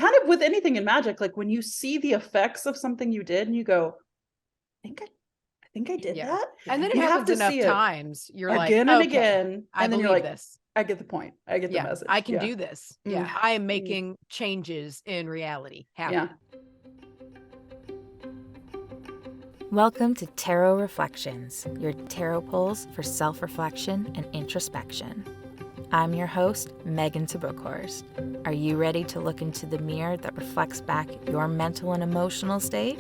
kind of with anything in magic, like when you see the effects of something you did and you go, I think I did that. And then you it have happens to enough see it times. You're like, again and okay, again. I And then you're believe like, this. I get the point. I get the message. I can do this. Yeah. I am Mm. making changes in reality happen. Welcome to Tarot Reflections, your tarot pulls for self-reflection and introspection. I'm your host, Megan Tabukhorst. Are you ready to look into the mirror that reflects back your mental and emotional state?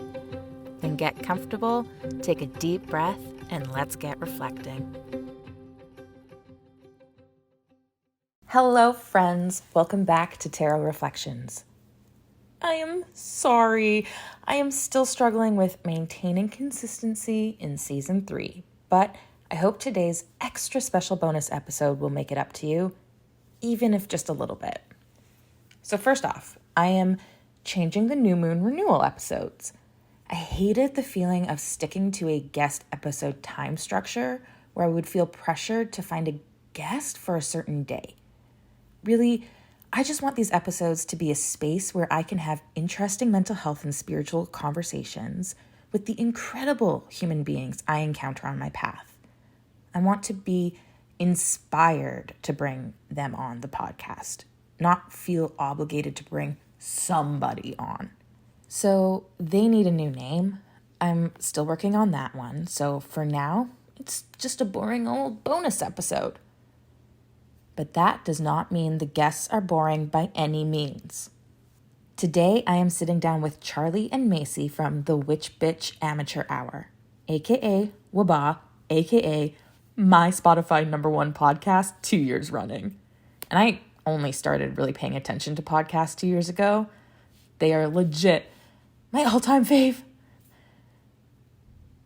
Then get comfortable, take a deep breath, and let's get reflecting. Hello, friends. Welcome back to Tarot Reflections. I am sorry. I am still struggling with maintaining consistency in season 3, but I hope today's extra special bonus episode will make it up to you, even if just a little bit. So first off, I am changing the new moon renewal episodes. I hated the feeling of sticking to a guest episode time structure where I would feel pressured to find a guest for a certain day. Really, I just want these episodes to be a space where I can have interesting mental health and spiritual conversations with the incredible human beings I encounter on my path. I want to be inspired to bring them on the podcast, not feel obligated to bring somebody on. So they need a new name. I'm still working on that one. So for now, it's just a boring old bonus episode. But that does not mean the guests are boring by any means. Today, I am sitting down with Charlye and Macy from the Witch Bitch Amateur Hour, aka WBAH, aka my Spotify #1 podcast 2 years running. And I only started really paying attention to podcasts 2 years ago. They are legit my all-time fave.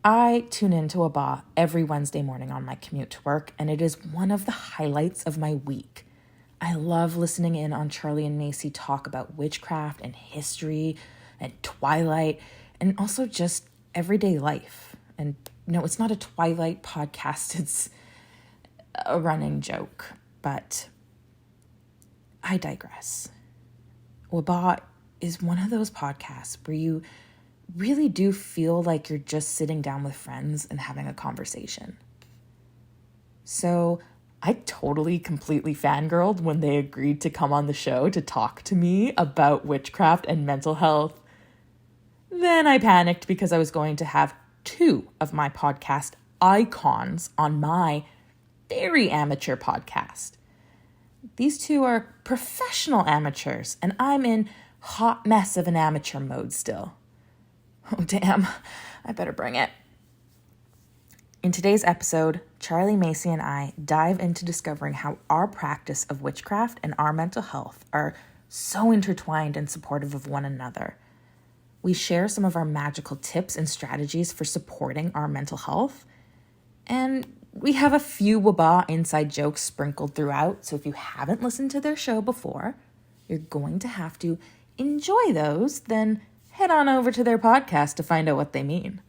I tune into WBAH every Wednesday morning on my commute to work, and it is one of the highlights of my week. I love listening in on Charlye and Macy talk about witchcraft and history and Twilight and also just everyday life. And no, it's not a Twilight podcast, it's a running joke, but I digress. WBAH is one of those podcasts where you really do feel like you're just sitting down with friends and having a conversation. So I totally, completely fangirled when they agreed to come on the show to talk to me about witchcraft and mental health. Then I panicked because I was going to have 2 of my podcast icons on my very amateur podcast. These 2 are professional amateurs, and I'm in hot mess of an amateur mode still. Oh, damn. I better bring it. In today's episode, Charlye, Macy, and I dive into discovering how our practice of witchcraft and our mental health are so intertwined and supportive of one another. We share some of our magical tips and strategies for supporting our mental health, and we have a few WBAH inside jokes sprinkled throughout, so if you haven't listened to their show before, you're going to have to enjoy those, then head on over to their podcast to find out what they mean.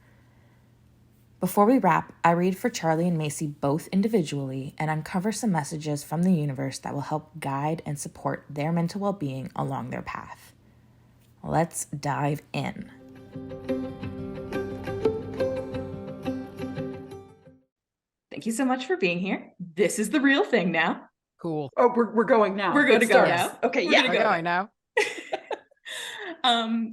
Before we wrap, I read for Charlye and Macy both individually and uncover some messages from the universe that will help guide and support their mental well-being along their path. Let's dive in. Thank you so much for being here. This is the real thing now. Cool. Oh, we're going now. We're good to go now. Okay, We're going now.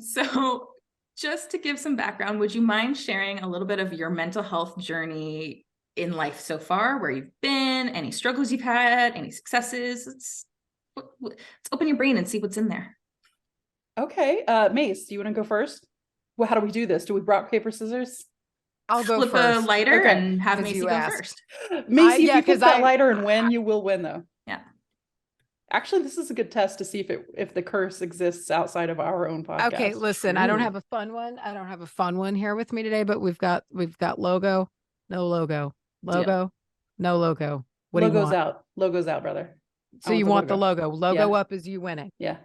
So just to give some background, would you mind sharing a little bit of your mental health journey in life so far, where you've been, any struggles you've had, any successes? Let's open your brain and see what's in there. Okay, Mace, do you want to go first? Well, how do we do this? Do we rock, paper, scissors? I'll go Flip first. a lighter Okay. and have 'Cause Macy you go asked. first. Macy, if you flip that I- lighter and win, you will win, though. Yeah. Actually, this is a good test to see if the curse exists outside of our own podcast. Okay, listen, I don't have a fun one. I don't have a fun one here with me today, but we've got logo, no logo, logo, no logo. What Logo's do you want? out. Logo's out, brother. So you want the logo. Logo up is you winning. Yeah.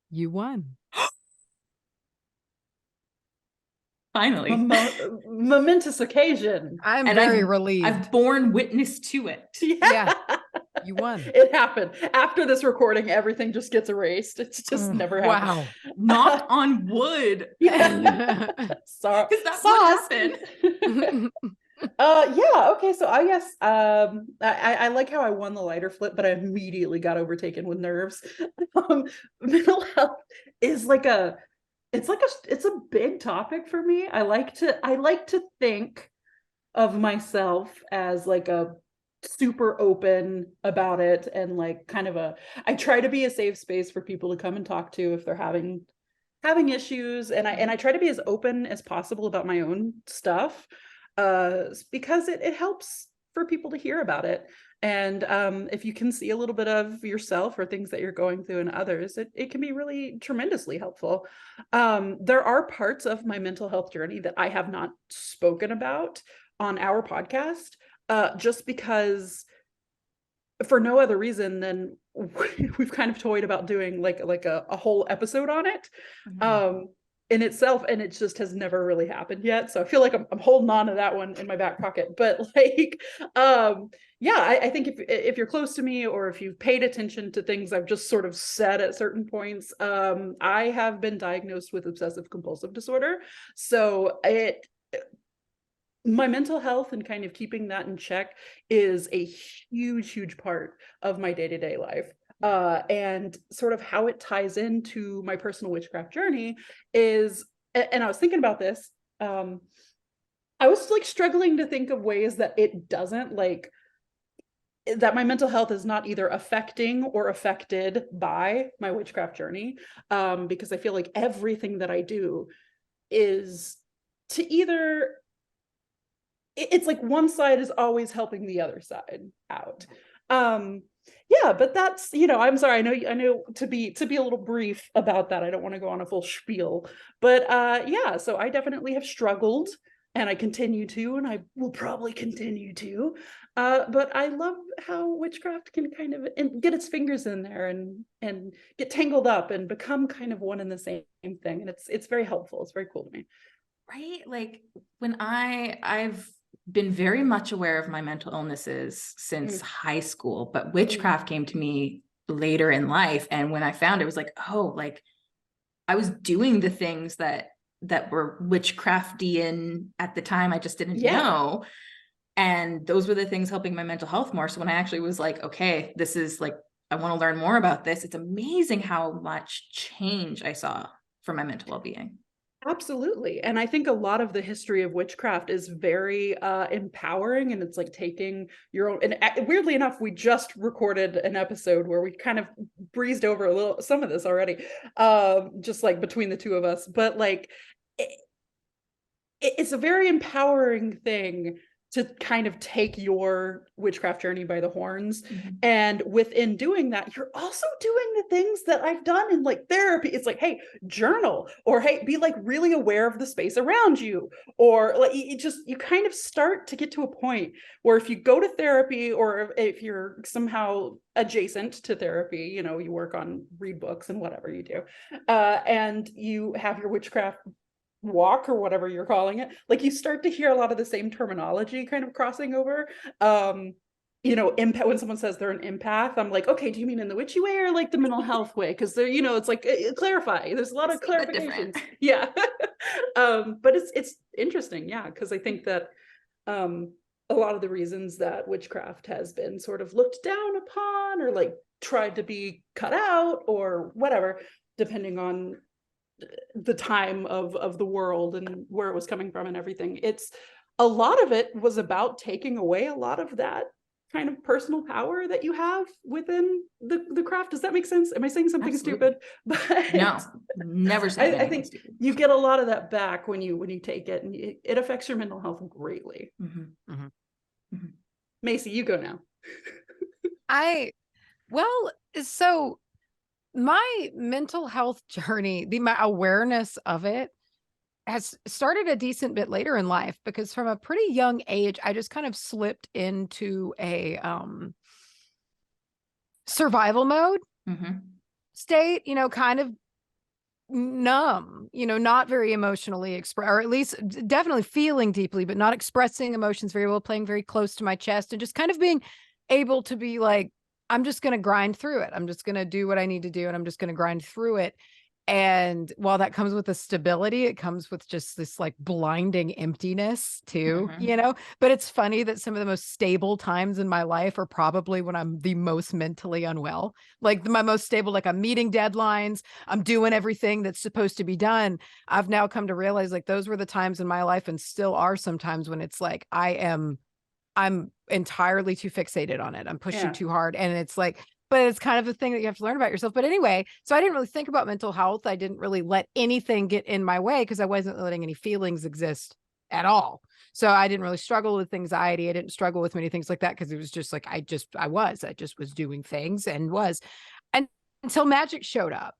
You won. Finally. Momentous occasion. I'm very relieved. I've borne witness to it. Yeah. You won. It happened. After this recording, everything just gets erased. It's just never happened. Wow. Knock on wood. Yeah. Sorry. Because that would happen. Yeah, okay, so I guess I like how I won the lighter flip, but I immediately got overtaken with nerves. Mental health is it's a big topic for me. I like to think of myself as like a super open about it, and like kind of I try to be a safe space for people to come and talk to if they're having issues, and I try to be as open as possible about my own stuff, because it helps for people to hear about it. And if you can see a little bit of yourself or things that you're going through in others, it can be really tremendously helpful. There are parts of my mental health journey that I have not spoken about on our podcast, just because, for no other reason than we've kind of toyed about doing like a whole episode on it. In itself, and it just has never really happened yet. So I feel like I'm holding on to that one in my back pocket. But like, yeah, I think if you're close to me, or if you've paid attention to things I've just sort of said at certain points, I have been diagnosed with obsessive compulsive disorder. So my mental health and kind of keeping that in check is a huge part of my day-to-day life. And sort of how it ties into my personal witchcraft journey is, and I was thinking about this, I was like struggling to think of ways that it doesn't, like, that my mental health is not either affecting or affected by my witchcraft journey, because I feel like everything that I do is to either, it's like one side is always helping the other side out. Yeah, but that's, I'm sorry, I know to be a little brief about that, I don't want to go on a full spiel, but yeah, so I definitely have struggled, and I continue to, and I will probably continue to, but I love how witchcraft can kind of get its fingers in there and get tangled up and become kind of one and the same thing, and it's very helpful. It's very cool to me. Right? Like, when I've been very much aware of my mental illnesses since high school, but witchcraft came to me later in life. And when I found it, was like, oh, like I was doing the things that were witchcraftian at the time. I just didn't know. And those were the things helping my mental health more. So when I actually was like, okay, this is like, I want to learn more about this, it's amazing how much change I saw for my mental well-being. Absolutely. And I think a lot of the history of witchcraft is very empowering, and it's like taking your own, and weirdly enough, we just recorded an episode where we kind of breezed over some of this already, just like between the two of us, but like it's a very empowering thing to kind of take your witchcraft journey by the horns. And within doing that, you're also doing the things that I've done in like therapy. It's like, hey, journal, or hey, be like really aware of the space around you, or like you kind of start to get to a point where if you go to therapy, or if you're somehow adjacent to therapy, you work on, read books and whatever you do, and you have your witchcraft walk, or whatever you're calling it, like you start to hear a lot of the same terminology kind of crossing over. Empath, when someone says they're an empath, I'm like, okay, do you mean in the witchy way or like the mental health way? Because they're, it's like, clarify, there's a lot of clarifications. Yeah. But it's interesting, yeah, because I think that a lot of the reasons that witchcraft has been sort of looked down upon, or like tried to be cut out, or whatever, depending on the time of the world and where it was coming from and everything, it's a lot of it was about taking away a lot of that kind of personal power that you have within the craft. Does that make sense? Am I saying something stupid? But no, never saying I think stupid. You get a lot of that back when you take it, and it affects your mental health greatly. Macy, you go now. So my mental health journey, my awareness of it has started a decent bit later in life, because from a pretty young age, I just kind of slipped into a survival mode state, kind of numb, not very emotionally express, or at least definitely feeling deeply, but not expressing emotions very well, playing very close to my chest, and just kind of being able to be like I'm just going to grind through it. I'm just going to do what I need to do. And I'm just going to grind through it. And while that comes with a stability, it comes with just this like blinding emptiness too, but it's funny that some of the most stable times in my life are probably when I'm the most mentally unwell. Like my most stable, like I'm meeting deadlines, I'm doing everything that's supposed to be done. I've now come to realize like those were the times in my life and still are sometimes when it's like, I'm entirely too fixated on it. I'm pushing too hard. And it's like, but it's kind of a thing that you have to learn about yourself. But anyway, so I didn't really think about mental health. I didn't really let anything get in my way because I wasn't letting any feelings exist at all. So I didn't really struggle with anxiety. I didn't struggle with many things like that because it was just like, I just was doing things and until Magick showed up,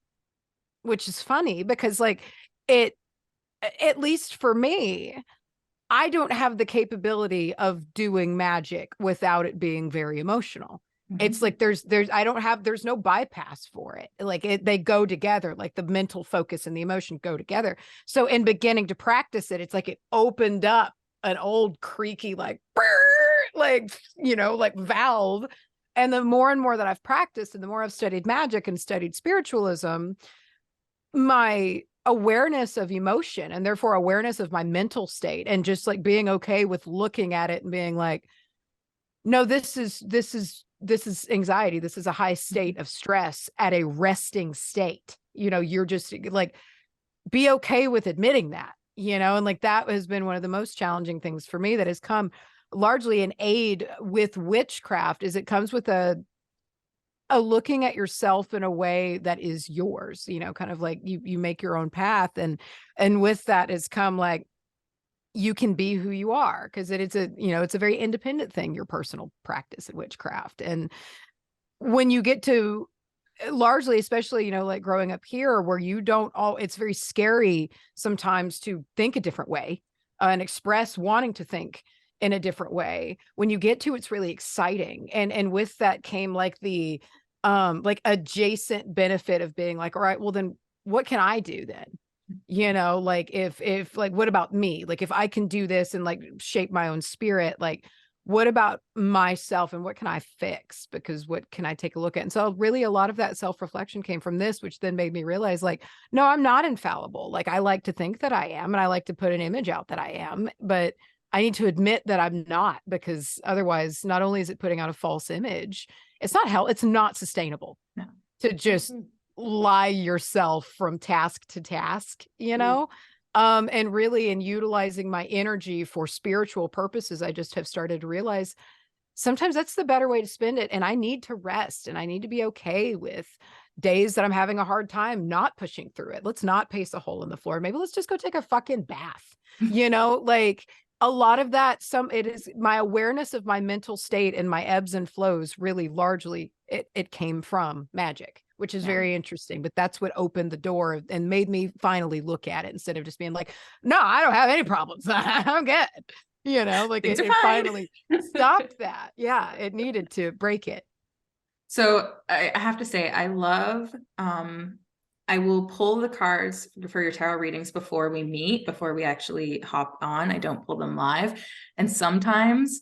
which is funny because like at least for me, I don't have the capability of doing magic without it being very emotional. It's like there's no bypass for it. Like they go together, like the mental focus and the emotion go together. So in beginning to practice it, it's like it opened up an old creaky, like valve. And the more and more that I've practiced and the more I've studied magic and studied spiritualism, my awareness of emotion and therefore awareness of my mental state and just like being okay with looking at it and being like, no, this is anxiety. This is a high state of stress at a resting state. You're just like, be okay with admitting that, and like that has been one of the most challenging things for me that has come largely in aid with witchcraft is it comes with a looking at yourself in a way that is yours, kind of like you make your own path. And with that has come like, you can be who you are because it's a very independent thing, your personal practice at witchcraft. And when you get to largely, especially, like growing up here where it's very scary sometimes to think a different way and express wanting to think in a different way. When you get to, it's really exciting. And with that came like the like adjacent benefit of being like, all right, well then what can I do then? Like if like, what about me? Like if I can do this and like shape my own spirit, like what about myself and what can I fix? Because what can I take a look at? And so really a lot of that self-reflection came from this, which then made me realize like, no, I'm not infallible. Like I like to think that I am, and I like to put an image out that I am, but I need to admit that I'm not, because otherwise not only is it putting out a false image, it's not sustainable to just lie yourself from task to task, and really in utilizing my energy for spiritual purposes, I just have started to realize sometimes that's the better way to spend it. And I need to rest and I need to be okay with days that I'm having a hard time not pushing through it. Let's not pace a hole in the floor. Maybe let's just go take a fucking bath, like a lot of that, it is my awareness of my mental state and my ebbs and flows really largely it came from Magick, which is very interesting, but that's what opened the door and made me finally look at it instead of just being like, no, I don't have any problems. I'm good. Like it finally stopped that. Yeah. It needed to break it. So I have to say, I love, I will pull the cards for your tarot readings before we meet, before we actually hop on. I don't pull them live. And sometimes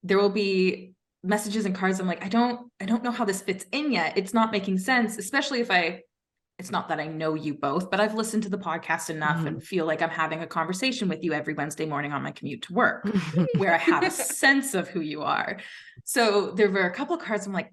there will be messages and cards. I'm like, I don't know how this fits in yet. It's not making sense, especially if it's not that I know you both, but I've listened to the podcast enough and feel like I'm having a conversation with you every Wednesday morning on my commute to work, where I have a sense of who you are. So there were a couple of cards. I'm like,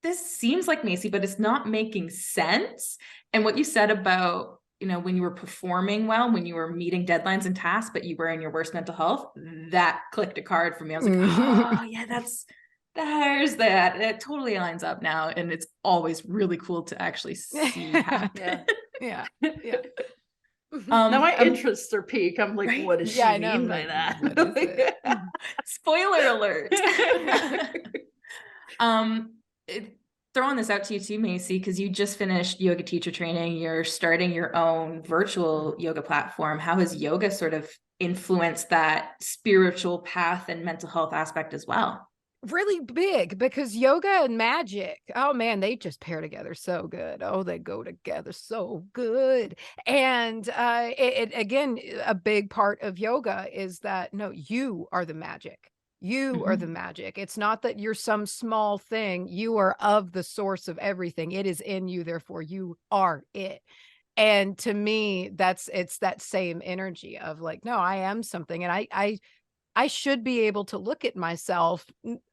this seems like Macy, but it's not making sense. And what you said about, when you were performing well, when you were meeting deadlines and tasks, but you were in your worst mental health, that clicked a card for me. I was like, oh yeah, there's that. It totally lines up now. And it's always really cool to actually see happen. Yeah. Now my interests are peak. I'm like, right? What does she mean by that? Spoiler alert. Throwing this out to you too, Macy, because you just finished yoga teacher training. You're starting your own virtual yoga platform. How has yoga sort of influenced that spiritual path and mental health aspect as well? Really big, because yoga and magic, oh man, they just pair together so good. Oh, they go together so good. And it again, a big part of yoga is that no, you are the magic. You are the magic. It's not that you're some small thing. You are of the source of everything. It is in you. Therefore, you are it. And to me, it's that same energy of like, no, I am something. And I should be able to look at myself,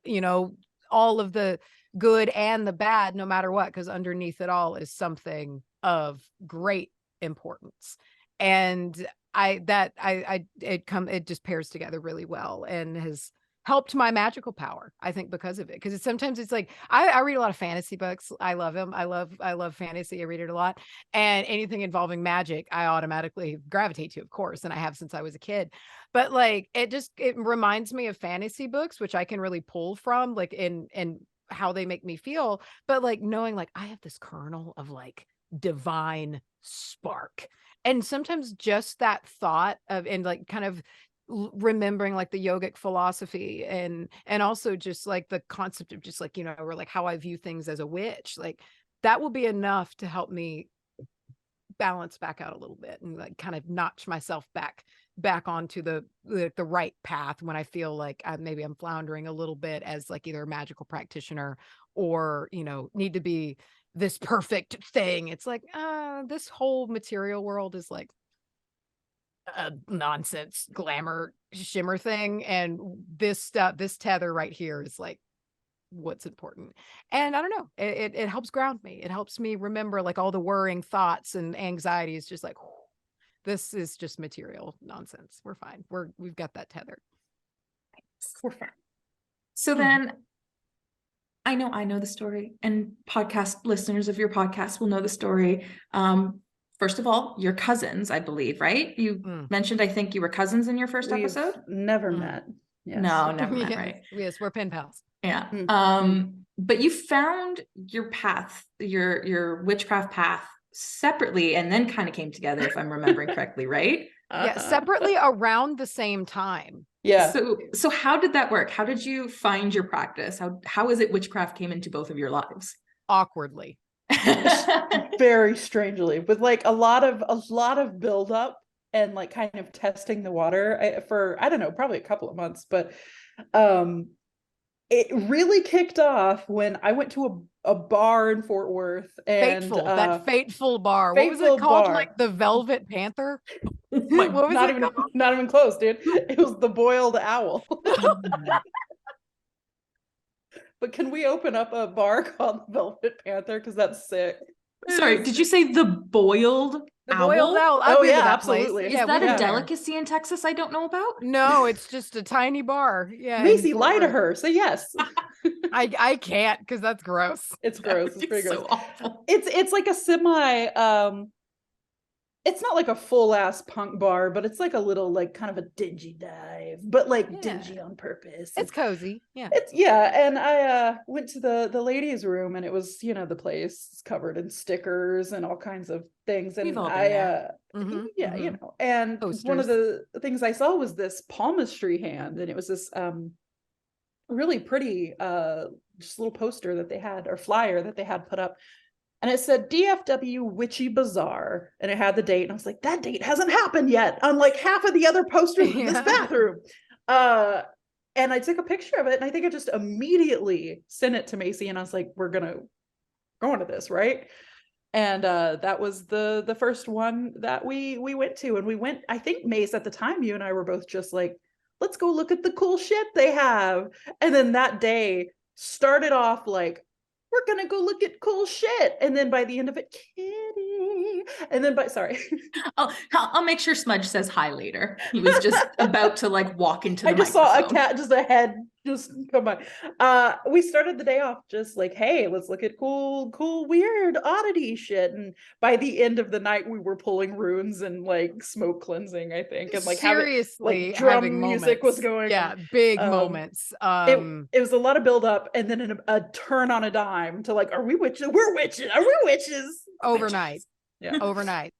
you know, all of the good and the bad, no matter what, because underneath it all is something of great importance. And it just pairs together really well and has helped my magical power, I think, because of it. Because sometimes it's like I read a lot of fantasy books. I love them. I love fantasy. I read it a lot. And anything involving magic, I automatically gravitate to, of course. And I have since I was a kid. But like it reminds me of fantasy books, which I can really pull from, like in how they make me feel. But like knowing like I have this kernel of like divine spark. And sometimes just that thought of, and like kind of remembering like the yogic philosophy and also just like the concept of just like, you know, or like how I view things as a witch, like that will be enough to help me balance back out a little bit and like kind of notch myself back onto the right path when I feel like maybe I'm floundering a little bit as like either a magical practitioner or, you know, need to be this perfect thing. It's like, this whole material world is like a nonsense glamour shimmer thing. And this stuff, this tether right here is like what's important. And I don't know, it helps ground me. It helps me remember like all the worrying thoughts and anxieties, just like, this is just material nonsense. We're fine. We've got that tether. We're fine. So then I know the story, and podcast listeners of your podcast will know the story. First of all, your cousins, I believe, right? You mentioned, I think you were cousins in your first episode. Never met. Yes. No, never met, yes. right? Yes, we're pen pals. Yeah. But you found your path, your witchcraft path separately, and then kind of came together, if I'm remembering correctly, right? Yeah, separately around the same time. Yeah. So how did that work? How did you find your practice? How is it witchcraft came into both of your lives? Awkwardly. Very strangely, with like a lot of build up and like kind of testing the water for I don't know, probably a couple of months, but it really kicked off when I went to a bar in Fort Worth, and that fateful bar. What was Fateful it called? bar. Like the Velvet Panther? What was not it even called? not even close, dude. It was the Boiled Owl. But can we open up a bar called Velvet Panther? Because that's sick. Sorry, did you say the boiled owl? Boiled owl. Oh yeah, absolutely. Is that a delicacy in Texas I don't know about? No, it's just a tiny bar. Yeah. Macy, lie to her. Say yes. I can't, because that's gross. It's gross. It's pretty gross. So awful. It's like a semi it's not like a full ass punk bar, but it's like a little like kind of a dingy dive, but like dingy on purpose. It's cozy. Yeah. And I went to the ladies' room, and it was, you know, the place covered in stickers and all kinds of things. And We've all been there. You know, and Posters. one of the things I saw was this palmistry hand, and it was this really pretty just little poster that they had, or flyer that they had put up. And it said DFW Witchy Bazaar, and it had the date. And I was like, that date hasn't happened yet, unlike half of the other posters in this bathroom. And I took a picture of it, and I think I just immediately sent it to Macy, and I was like, we're gonna go into this, right? And that was the first one that we went to. And we went, I think, Mace, at the time, you and I were both just like, let's go look at the cool shit they have. And then that day started off like, we're gonna go look at cool shit, and then by the end of it, kitty, and then sorry, I'll make sure Smudge says hi later. He was just about to like walk into the just microphone. saw a cat, just a head just come by. We started the day off just like, hey, let's look at cool weird oddity shit, and by the end of the night we were pulling runes and like smoke cleansing, I think, and like seriously, like drum music was going. Yeah, big moments. It was a lot of build up, and then a turn on a dime to like, are we witches? We're witches. Are we witches? Overnight. Yeah. Overnight.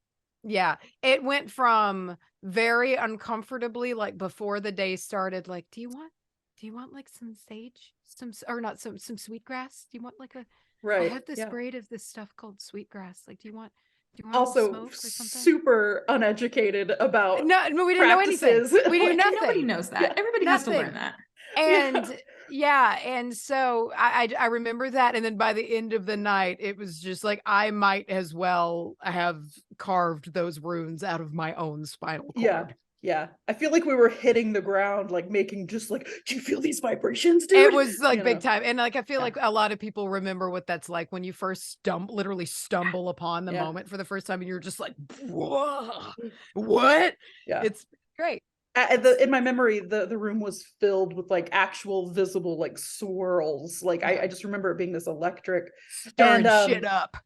Yeah. It went from very uncomfortably, like before the day started, like, do you want like some sage, some sweetgrass? Do you want like right? I have this braid of this stuff called sweetgrass. Like, do you want also smoke or something? Super uneducated about no, we didn't know anything. We knew nothing. Nobody knows that. Everybody has to learn that. And yeah, and so I remember that, and then by the end of the night, it was just like I might as well have carved those runes out of my own spinal Yeah. cord. Yeah. I feel like we were hitting the ground, like making just like, do you feel these vibrations, dude? It was like You big know? time. And like I feel Yeah. like a lot of people remember what that's like when you first literally stumble upon the Yeah. moment for the first time and you're just like, whoa, what? Yeah. It's great. In my memory, the room was filled with like actual visible like swirls. Like I just remember it being this electric Stirring and shit up.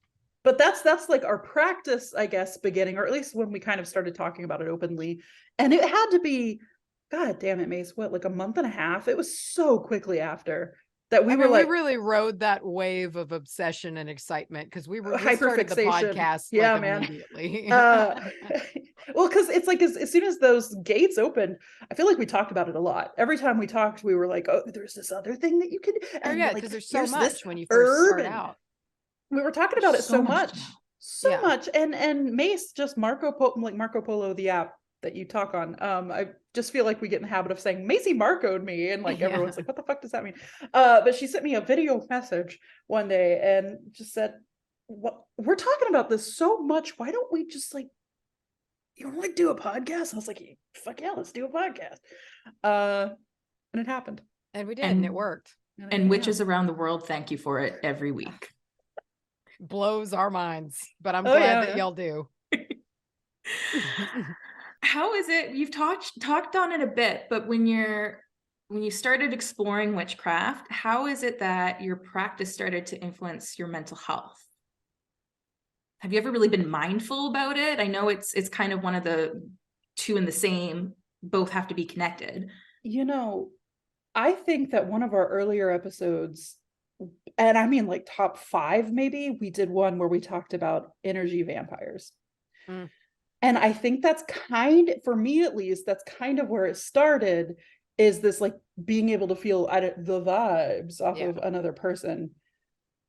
but that's like our practice, I guess, beginning, or at least when we kind of started talking about it openly. And it had to be, God damn it, Mace, what, like a month and a half? It was so quickly after that we were like, we really rode that wave of obsession and excitement because we started the hyperfixation. podcast Yeah, like man. immediately. Well, because it's like as soon as those gates opened, I feel like we talked about it a lot. Every time we talked, we were like, "Oh, there's this other thing that you can." Oh And yeah, like, because there's so here's much this when you first herb, start and out. we were talking about it so much, now. so Yeah. much. And Mace just Marco Polo, the app that you talk on. I just feel like we get in the habit of saying Macy Marco'd me, and like everyone's like, "What the fuck does that mean?" But she sent me a video message one day and just said, "What, we're talking about this so much. Why don't we just like, you want to like do a podcast?" I was like, "Fuck yeah, let's do a podcast." And it happened. And we did, and it worked. And witches around the world thank you for it every week. Blows our minds, but I'm glad that y'all do. How is it? You've talked on it a bit, but when you started exploring witchcraft, how is it that your practice started to influence your mental health? Have you ever really been mindful about it? I know it's kind of one of the two in the same, both have to be connected. You know, I think that one of our earlier episodes, and I mean like top 5 maybe, we did one where we talked about energy vampires. Mm. And I think that's for me at least, that's kind of where it started, is this like being able to feel the vibes off of another person.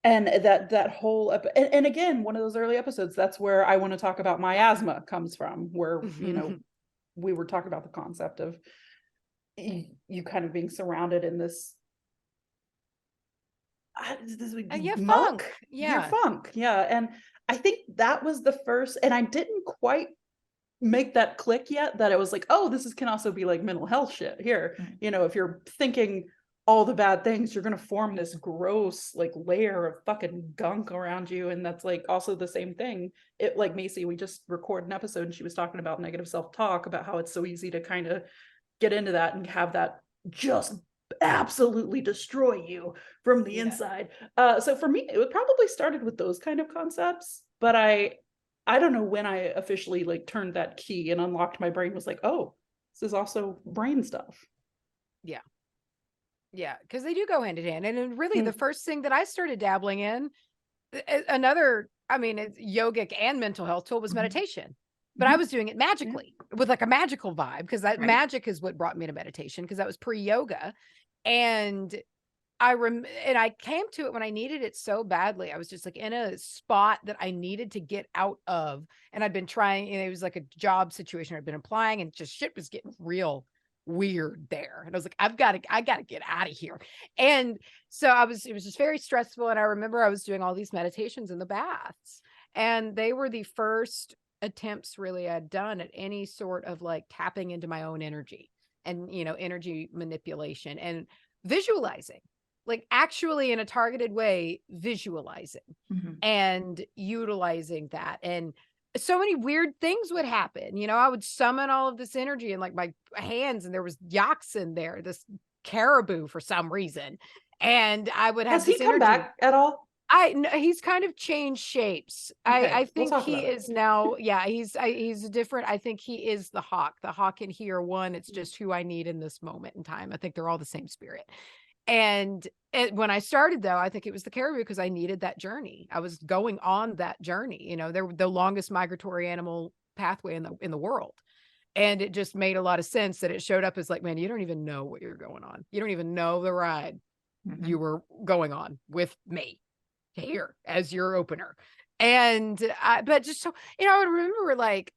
And that whole and again, one of those early episodes, that's where I want to talk about my asthma comes from, where you know, we were talking about the concept of you kind of being surrounded in this funk. Your funk. Yeah. And I think that was the first, and I didn't quite make that click yet, that it was like, oh, can also be like mental health shit here. You know, if you're thinking all the bad things, you're going to form this gross like layer of fucking gunk around you. And that's like also the same thing. It, like Macy, we just recorded an episode and she was talking about negative self-talk, about how it's so easy to kind of get into that and have that just absolutely destroy you from the inside. So for me, it probably started with those kind of concepts, but I don't know when I officially like turned that key and unlocked my brain, was like, oh, this is also brain stuff. Yeah, because they do go hand in hand. And then really the first thing that I started dabbling in, another, I mean, it's yogic and mental health tool, was meditation. But I was doing it magically with like a magical vibe, because that magic is what brought me to meditation, because that was pre-yoga. And I came to it when I needed it so badly. I was just like in a spot that I needed to get out of. And I'd been trying, and it was like a job situation I'd been applying, and just shit was getting real weird there. And I was like, I gotta get out of here. And so it was just very stressful. And I remember I was doing all these meditations in the baths, and they were the first attempts really I'd done at any sort of like tapping into my own energy and, you know, energy manipulation and visualizing, like actually in a targeted way, visualizing and utilizing that. And so many weird things would happen. You know, I would summon all of this energy in like my hands, and there was yaks in there, this caribou for some reason. And I would have Has he come back at all? He's kind of changed shapes. Okay, I think we'll he is now. Yeah, he's different. I think he is the hawk. The hawk and he are one. It's just who I need in this moment in time. I think they're all the same spirit. And when I started, though, I think it was the caribou, because I needed that journey. I was going on that journey. You know, they're the longest migratory animal pathway in the world. And it just made a lot of sense that it showed up as like, man, you don't even know what you're going on. You don't even know the ride you were going on with me here as your opener. But just so, I would remember like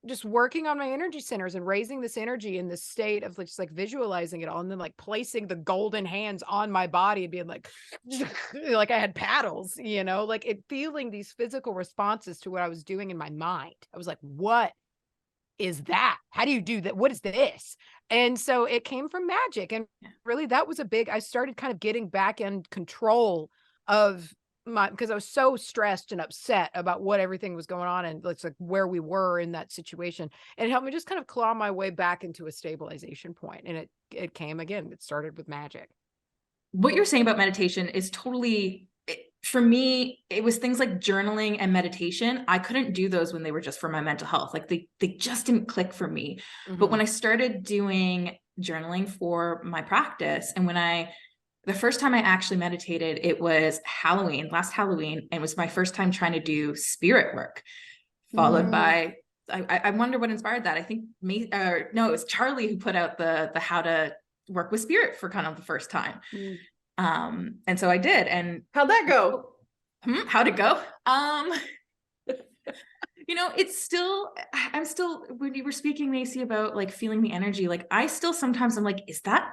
just working on my energy centers and raising this energy in this state of just like visualizing it all. And then like placing the golden hands on my body and being like, like I had paddles, like feeling these physical responses to what I was doing in my mind. I was like, what is that? How do you do that? What is this? And so it came from Magick. And really that was I started kind of getting back in control of because I was so stressed and upset about what everything was going on and it's like where we were in that situation. And it helped me just kind of claw my way back into a stabilization point. And it came again. It started with Magick. What you're saying about meditation is totally, for me, it was things like journaling and meditation. I couldn't do those when they were just for my mental health. Like they just didn't click for me. Mm-hmm. But when I started doing journaling for my practice, and the first time I actually meditated, it was last Halloween, and it was my first time trying to do spirit work, followed by, I wonder what inspired that. I think it was Charlye who put out the how to work with spirit for kind of the first time. And so I did. And how'd that go? How'd it go? It's still, when you were speaking, Macy, about like feeling the energy, like I still sometimes I'm like, is that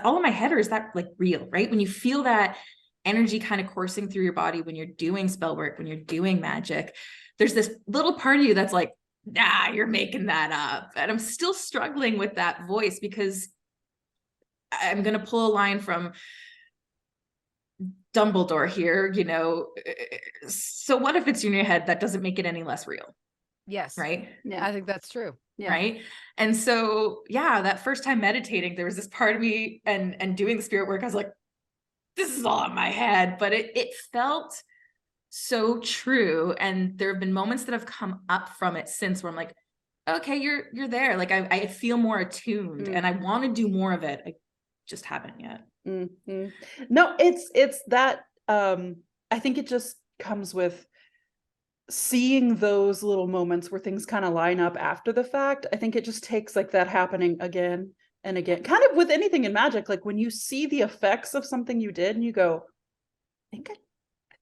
all in my head or is that like real, right? When you feel that energy kind of coursing through your body, when you're doing spell work, when you're doing magic, there's this little part of you that's like, nah, you're making that up. And I'm still struggling with that voice because I'm going to pull a line from Dumbledore here, so what if it's in your head? That doesn't make it any less real. Yes. Right. Yeah. I think that's true. Yeah. Right. And so, that first time meditating, there was this part of me and doing the spirit work. I was like, this is all in my head, but it felt so true. And there have been moments that have come up from it since where I'm like, okay, you're there. Like I feel more attuned and I want to do more of it. I just haven't yet. Mm-hmm. No, it's that, I think it just comes with seeing those little moments where things kind of line up after the fact. I think it just takes like that happening again and again, kind of with anything in magic. Like when you see the effects of something you did and you go, I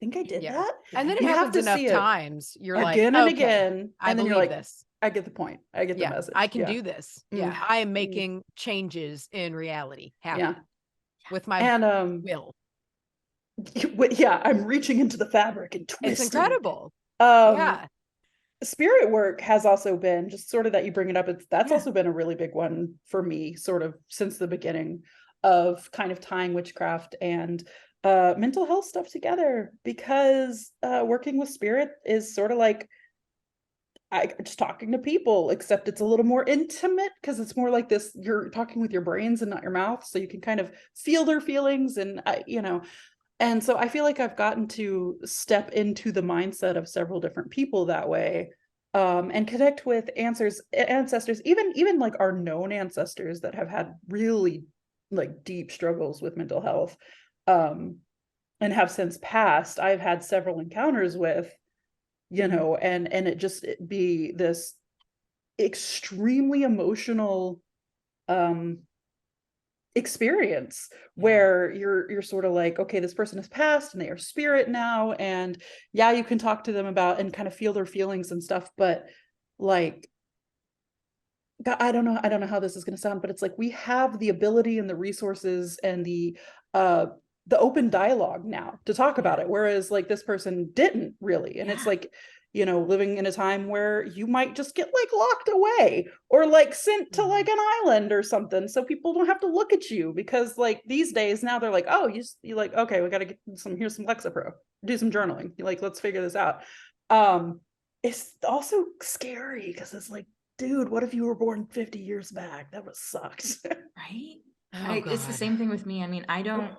think I did that. And then it happens enough times. You're like, again and again. And then you're like, this. I get the point. I get the message. I can do this. Yeah. I am making changes in reality happen with my will. Yeah. I'm reaching into the fabric and twisting. It's incredible. Spirit work has also been just sort of that you bring it up. That's also been a really big one for me, sort of since the beginning of kind of tying witchcraft and mental health stuff together, because working with spirit is sort of like just talking to people, except it's a little more intimate because it's more like this, you're talking with your brains and not your mouth, so you can kind of feel their feelings and and so I feel like I've gotten to step into the mindset of several different people that way, and connect with ancestors, even like our known ancestors that have had really like deep struggles with mental health, and have since passed. I've had several encounters with, and it be this extremely emotional experience where you're sort of like, okay, this person has passed and they are spirit now, and you can talk to them about and kind of feel their feelings and stuff, but like, I don't know how this is going to sound, but it's like we have the ability and the resources and the open dialogue now to talk about it, whereas like this person didn't really. And it's like, living in a time where you might just get like locked away or like sent to like an island or something, so people don't have to look at you, because like these days now they're like, oh, you like, okay, we got to get here's some Lexapro, do some journaling, like let's figure this out. It's also scary because it's like, dude, what if you were born 50 years back? That would suck. Right. It's the same thing with me. I mean, I don't,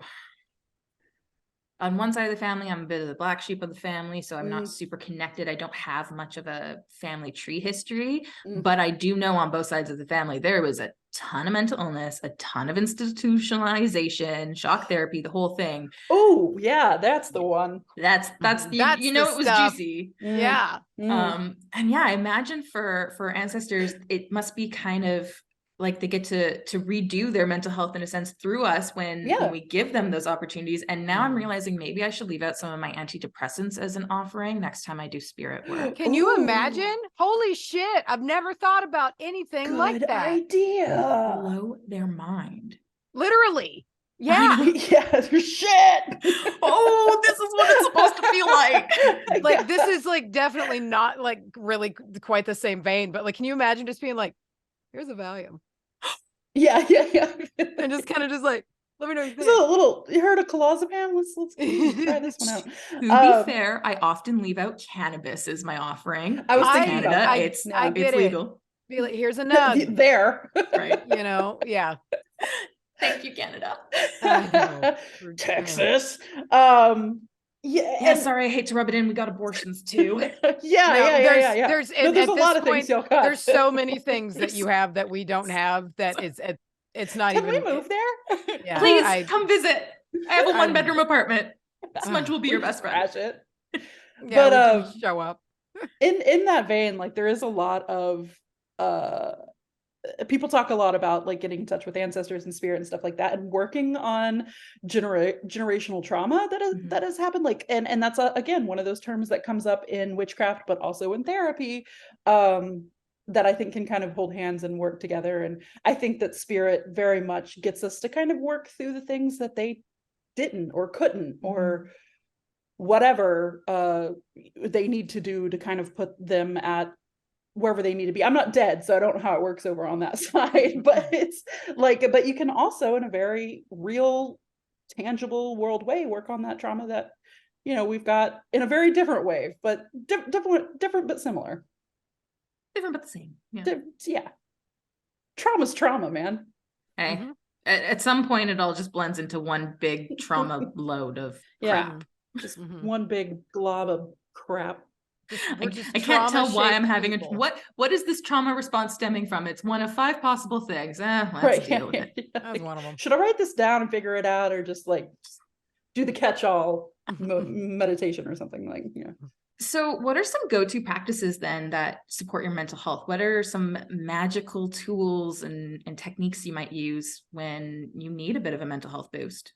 on one side of the family, I'm a bit of the black sheep of the family, so I'm not super connected. I don't have much of a family tree history, but I do know on both sides of the family, there was a ton of mental illness, a ton of institutionalization, shock therapy, the whole thing. Oh yeah, that's the one. That's it was stuff. juicy. Yeah. And I imagine for ancestors, it must be kind of like they get to redo their mental health in a sense through us when we give them those opportunities. And now I'm realizing maybe I should leave out some of my antidepressants as an offering next time I do spirit work. Can you imagine? Holy shit. I've never thought about anything like Good that. idea. Blow their mind. Literally. Yeah. Yeah, shit. Oh, this is what it's supposed to feel like. Like, this is like definitely not like really quite the same vein, but like, can you imagine just being like, here's a Valium? Yeah. And just kind of just like, let me know. You heard of clozapam? Let's try this one out. To be fair, I often leave out cannabis as my offering. I was thinking Canada, about that. It's legal. Be like, here's a nug. There. Right. You know, yeah. Thank you, Canada. Texas. Yeah, sorry, I hate to rub it in. We got abortions too. Yeah. There's a lot of things y'all got. There's so many things that you have that we don't have that it's not Can even. we move there? Yeah, please come visit. I have a 1-bedroom apartment. Smudge will be your best friend. It. Yeah, but show up. In that vein, like there is a lot of people talk a lot about like getting in touch with ancestors and spirit and stuff like that, and working on generational trauma that has happened. Like, and that's again one of those terms that comes up in witchcraft, but also in therapy, that I think can kind of hold hands and work together. And I think that spirit very much gets us to kind of work through the things that they didn't or couldn't or whatever they need to do to kind of put them at wherever they need to be. I'm not dead, so I don't know how it works over on that side, but it's like, but you can also in a very real, tangible world way work on that trauma that, you know, we've got in a very different way, but different but similar. Different but the same. Yeah. Trauma's trauma, man. Hey, at some point it all just blends into one big trauma load of crap. Just one big glob of crap. I can't tell why I'm having what is this trauma response stemming from? It's one of 5 possible things. Let's deal with it. That's one of them. Should I write this down and figure it out, or just like do the catch-all meditation or something like, you know? So what are some go-to practices then that support your mental health? What are some magical tools and techniques you might use when you need a bit of a mental health boost?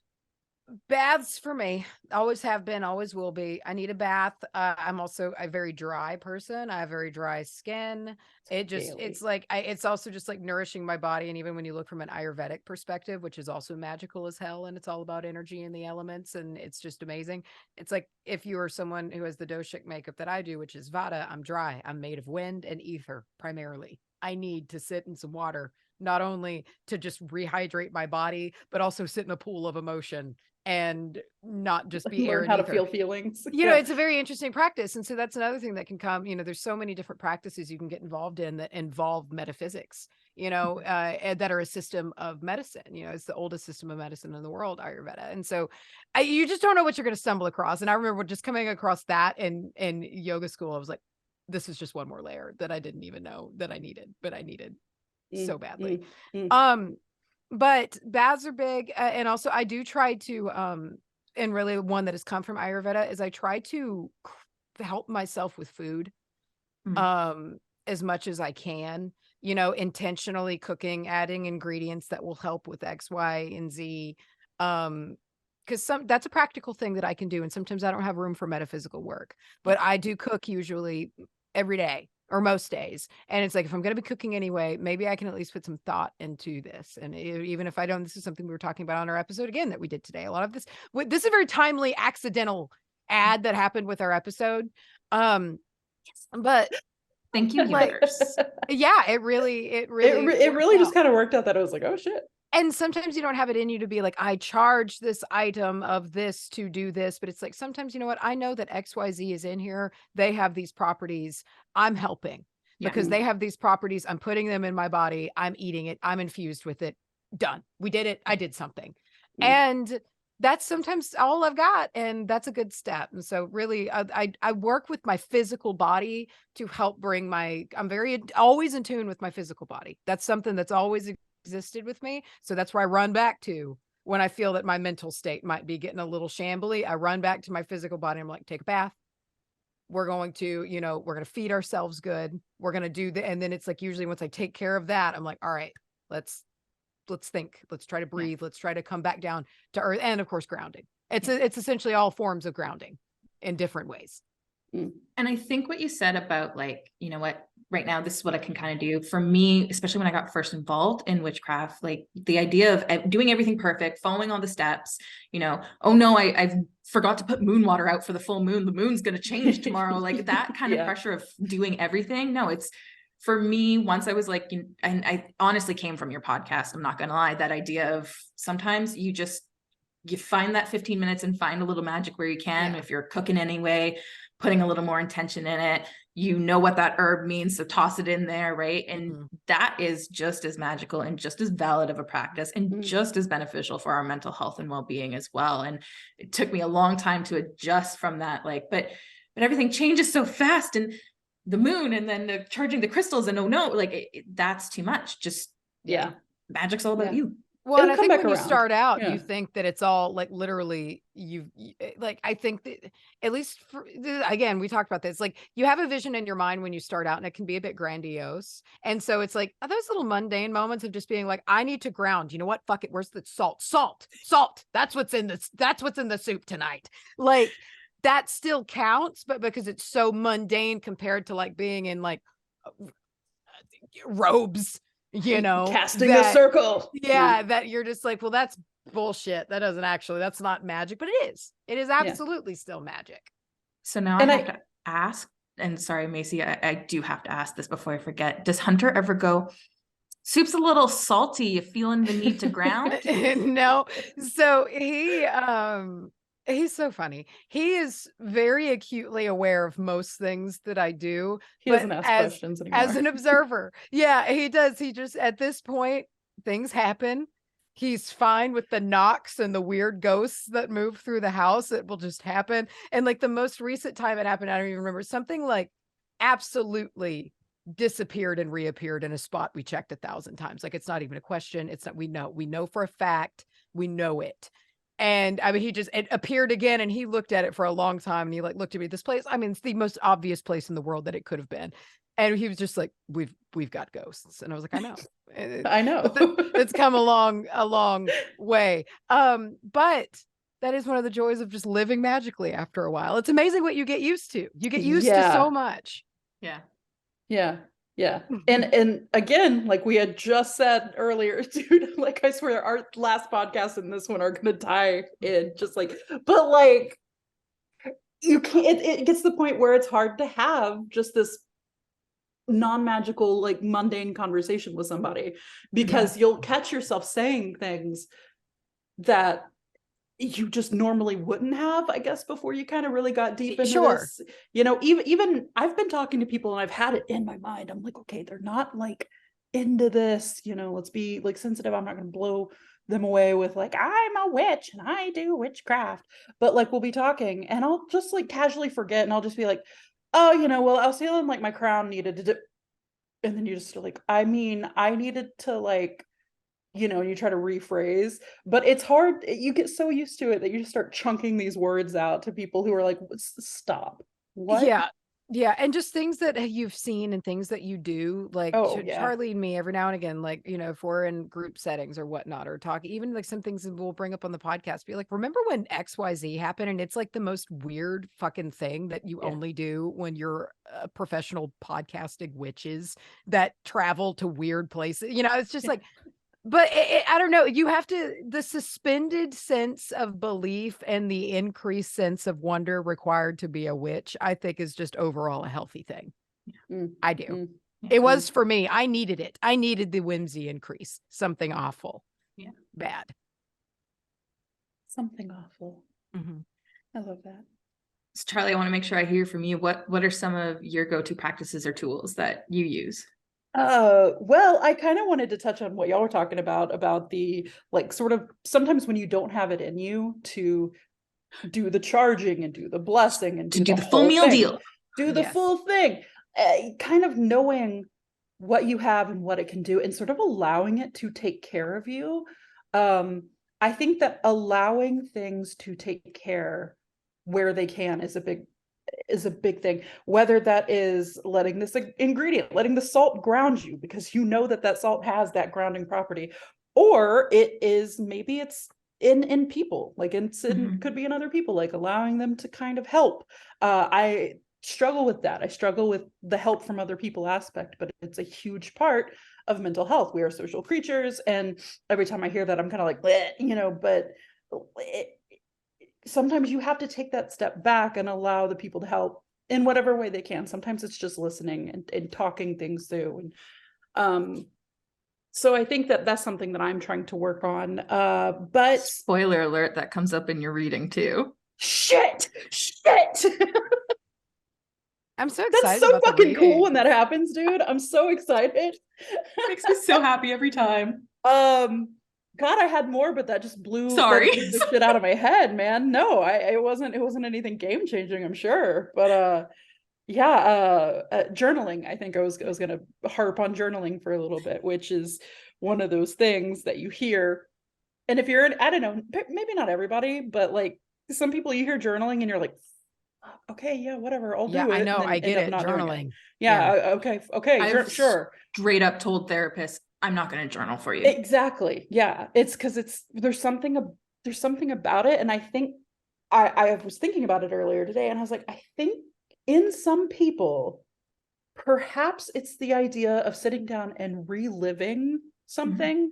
Baths for me, always have been, always will be. I need a bath. I'm also a very dry person. I have very dry skin. It's like, it's also just like nourishing my body. And even when you look from an Ayurvedic perspective, which is also magical as hell, and it's all about energy and the elements, and it's just amazing. It's like, if you are someone who has the doshic makeup that I do, which is Vata, I'm dry. I'm made of wind and ether primarily. I need to sit in some water, not only to just rehydrate my body, but also sit in a pool of emotion and not just be learn how to feel feelings. You know, it's a very interesting practice. And so that's another thing that can come, you know, there's so many different practices you can get involved in that involve metaphysics, you know, that are a system of medicine. You know, it's the oldest system of medicine in the world, Ayurveda. And so you just don't know what you're going to stumble across. And I remember just coming across that in yoga school. I was like, this is just one more layer that I didn't even know that I needed, but I needed so badly. But baths are big. And also I do try to, and really one that has come from Ayurveda is I try to help myself with food, as much as I can, you know, intentionally cooking, adding ingredients that will help with X, Y, and Z. Because that's a practical thing that I can do. And sometimes I don't have room for metaphysical work, but I do cook usually every day or most days. And it's like, if I'm going to be cooking anyway, maybe I can at least put some thought into this. And even if I don't, this is something we were talking about on our episode again, that we did today. A lot of this is a very timely, accidental ad that happened with our episode. But thank you, universe. Yeah, it really just kind of worked out that I was like, oh shit. And sometimes you don't have it in you to be like, I charge this item of this to do this, but it's like, sometimes, you know what? I know that XYZ is in here. They have these properties. I'm helping because they have these properties. I'm putting them in my body. I'm eating it. I'm infused with it. Done. We did it. I did something. And that's sometimes all I've got. And that's a good step. And so really, I work with my physical body to help bring I'm always in tune with my physical body. That's something that's always existed with me. So that's where I run back to when I feel that my mental state might be getting a little shambly. I run back to my physical body. I'm like, take a bath. We're going to, you know, we're going to feed ourselves good. We're going to do and then it's like, usually once I take care of that, I'm like, all right, let's think, let's try to breathe, let's try to come back down to earth. And of course, grounding. It's essentially all forms of grounding in different ways. And I think what you said about like, you know what, right now, this is what I can kind of do for me, especially when I got first involved in witchcraft, like the idea of doing everything perfect, following all the steps, you know, oh no, I've forgot to put moon water out for the full moon. The moon's going to change tomorrow. Like that kind of pressure of doing everything. No, it's for me, once I was like, and I honestly came from your podcast, I'm not going to lie, that idea of sometimes you find that 15 minutes and find a little magic where you can, if you're cooking anyway, putting a little more intention in it, you know what that herb means, so toss it in there, right? And that is just as magical and just as valid of a practice and just as beneficial for our mental health and well-being as well. And it took me a long time to adjust from that, like, but everything changes so fast, and the moon, and then the charging the crystals, and oh no, like that's too much. Just magic's all about you. Well, and I think when you start out, you think that it's all like literally like, I think that at least again, we talked about this, like you have a vision in your mind when you start out and it can be a bit grandiose. And so it's like those little mundane moments of just being like, I need to ground, you know what? Fuck it. Where's the salt? That's what's in the soup tonight. Like that still counts, but because it's so mundane compared to like being in like robes, you know, casting a circle. That you're just like, well, that's bullshit. That's not magic, but it is absolutely still magic. So now I have to ask, and sorry, Macy, I do have to ask this before I forget. Does Hunter ever go, soup's a little salty, you feeling the need to ground? No. So he's so funny. He is very acutely aware of most things that I do. He doesn't ask questions anymore. As an observer. Yeah, he does. He just, at this point, things happen. He's fine with the knocks and the weird ghosts that move through the house. It will just happen. And like the most recent time it happened, I don't even remember, something like absolutely disappeared and reappeared in a spot we checked 1,000 times. Like, it's not even a question. It's not, we know for a fact, we know it. And I mean, it appeared again, and he looked at it for a long time, and he like looked at me, this place, I mean, it's the most obvious place in the world that it could have been. And he was just like, we've got ghosts. And I was like, I know. I know. It's come a long way. But that is one of the joys of just living magically after a while. It's amazing what you get used to. You get used to so much. Yeah. And again, like we had just said earlier, dude, like I swear our last podcast and this one are gonna tie in, just like, but like you can't, it gets to the point where it's hard to have just this non-magical, like mundane conversation with somebody, because you'll catch yourself saying things that you just normally wouldn't have, I guess, before you kind of really got deep into this. You know, even I've been talking to people and I've had it in my mind. I'm like, okay, they're not like into this, you know, let's be like sensitive. I'm not going to blow them away with like, I'm a witch and I do witchcraft. But like, we'll be talking and I'll just like casually forget, and I'll just be like, oh, you know, well, I was feeling like my crown needed to and then you just like, I mean, I needed to like, you know, you try to rephrase, but it's hard. You get so used to it that you just start chunking these words out to people who are like, stop. What? Yeah. And just things that you've seen and things that you do, like Charlye and me every now and again, like, you know, if we're in group settings or whatnot, or talking, even like some things that we'll bring up on the podcast, be like, remember when XYZ happened? And it's like the most weird fucking thing that you only do when you're professional podcasting witches that travel to weird places. You know, it's just like, but I don't know. You have to, the suspended sense of belief and the increased sense of wonder required to be a witch, I think, is just overall a healthy thing. I do. It was for me. I needed it. I needed the whimsy increase. Something awful. Bad. Something awful. I love that. So Charlye, I want to make sure I hear from you. What are some of your go-to practices or tools that you use? Well, I kind of wanted to touch on what y'all were talking about the like sort of sometimes when you don't have it in you to do the charging and do the blessing and do the full meal deal, do the full thing, kind of knowing what you have and what it can do and sort of allowing it to take care of you. I think that allowing things to take care where they can is a big, is a big thing, whether that is letting this ingredient, letting the salt ground you because you know that salt has that grounding property, or it is, maybe it's in people, like could be in other people, like allowing them to kind of help. I struggle with that. I struggle with the help from other people aspect, but it's a huge part of mental health. We are social creatures, and every time I hear that, I'm kind of like, bleh, but sometimes you have to take that step back and allow the people to help in whatever way they can. Sometimes it's just listening and talking things through. And so I think that that's something that I'm trying to work on. But spoiler alert, that comes up in your reading too. Shit. I'm so excited. That's so fucking cool when that happens, dude. I'm so excited. It makes me so happy every time. God, I had more, but that just blew the shit out of my head, man. No, it wasn't anything game changing, I'm sure. But journaling. I think I was gonna harp on journaling for a little bit, which is one of those things that you hear. And if you're I don't know, maybe not everybody, but like some people, you hear journaling and you're like, okay, yeah, whatever, I'll do it. I know, and then I get end up it. not Journaling. doing it. Okay, I've sure. Straight up told therapists, I'm not going to journal for you. Exactly. Yeah, it's because there's something about it, and I think I was thinking about it earlier today, and I was like, I think in some people, perhaps it's the idea of sitting down and reliving something.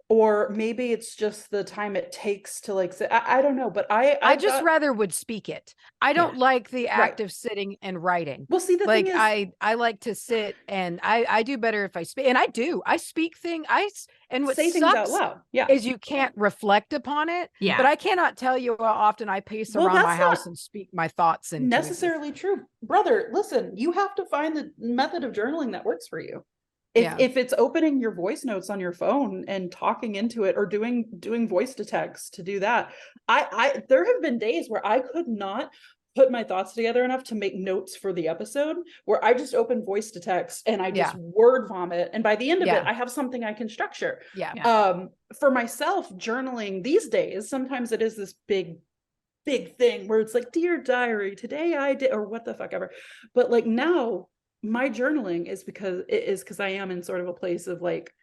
Or maybe it's just the time it takes to like say, I don't know, but I just rather would speak it. I don't like the act of sitting and writing. Well, see, the thing is, I like to sit, and I do better if I speak, and I speak and what say things out loud. Yeah, is you can't reflect upon it. Yeah, but I cannot tell you how often I pace around my house and speak my thoughts into necessarily true, brother. Listen, you have to find the method of journaling that works for you. If it's opening your voice notes on your phone and talking into it, or doing voice to text to do that. I there have been days where I could not put my thoughts together enough to make notes for the episode, where I just open voice to text and I just word vomit. And by the end of it, I have something I can structure. For myself, journaling these days, sometimes it is this big thing where it's like, dear diary, today I did, or what the fuck ever. But like now, my journaling is because I am in sort of a place of like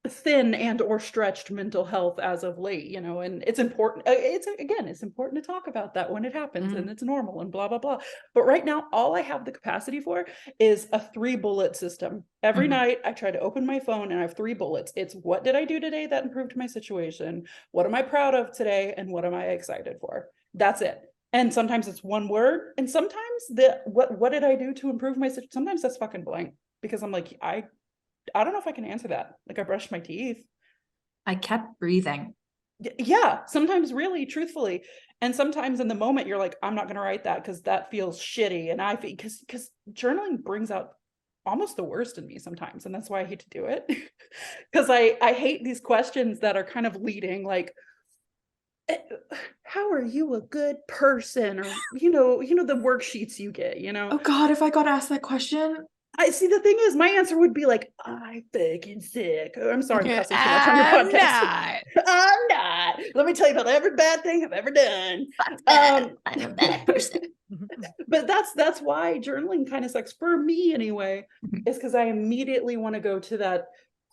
thin and or stretched mental health as of late, and it's important. It's important to talk about that when it happens, and it's normal and blah, blah, blah. But right now, all I have the capacity for is a 3-bullet system. Every night I try to open my phone and I have 3 bullets. It's what did I do today that improved my situation? What am I proud of today? And what am I excited for? That's it. And sometimes it's one word, and sometimes what did I do to improve my situation? Sometimes that's fucking blank, because I'm like, I don't know if I can answer that. Like, I brushed my teeth. I kept breathing. Yeah, sometimes really truthfully. And sometimes in the moment you're like, I'm not going to write that because that feels shitty. And I feel because journaling brings out almost the worst in me sometimes. And that's why I hate to do it. Because I hate these questions that are kind of leading, like, how are you a good person? Or, the worksheets you get, Oh God, if I got asked that question. I see, the thing is, my answer would be like, I'm fucking sick. I'm sorry, I'm cussing too much on your podcast. I'm not. Let me tell you about every bad thing I've ever done. I'm a bad person. But that's why journaling kind of sucks for me anyway, is because I immediately want to go to that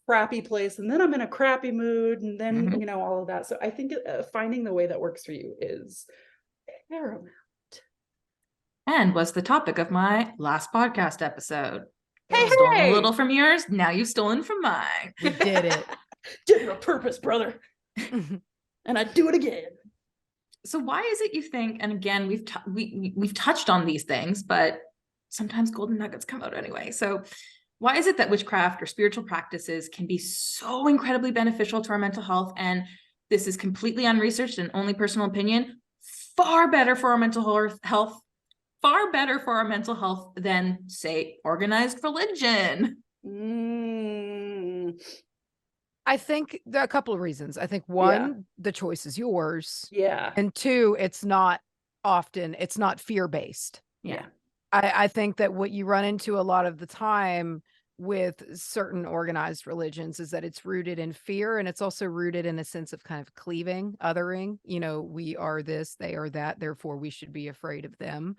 crappy place, and then I'm in a crappy mood, and then all of that. So I think finding the way that works for you is paramount. And was the topic of my last podcast episode. Hey, stolen a little from yours, now you've stolen from mine. We did it. Did it on purpose, brother. And I'd do it again. So why is it you think, and again, we've touched on these things, but sometimes golden nuggets come out anyway. So why is it that witchcraft or spiritual practices can be so incredibly beneficial to our mental health? And this is completely unresearched and only personal opinion, far better for our mental health, far better for our mental health than, say, organized religion. I think there are a couple of reasons. I think one, the choice is yours. Yeah. And 2, it's not fear-based. Yeah. I think that what you run into a lot of the time with certain organized religions is that it's rooted in fear, and it's also rooted in a sense of kind of cleaving, othering. We are this, they are that, therefore we should be afraid of them.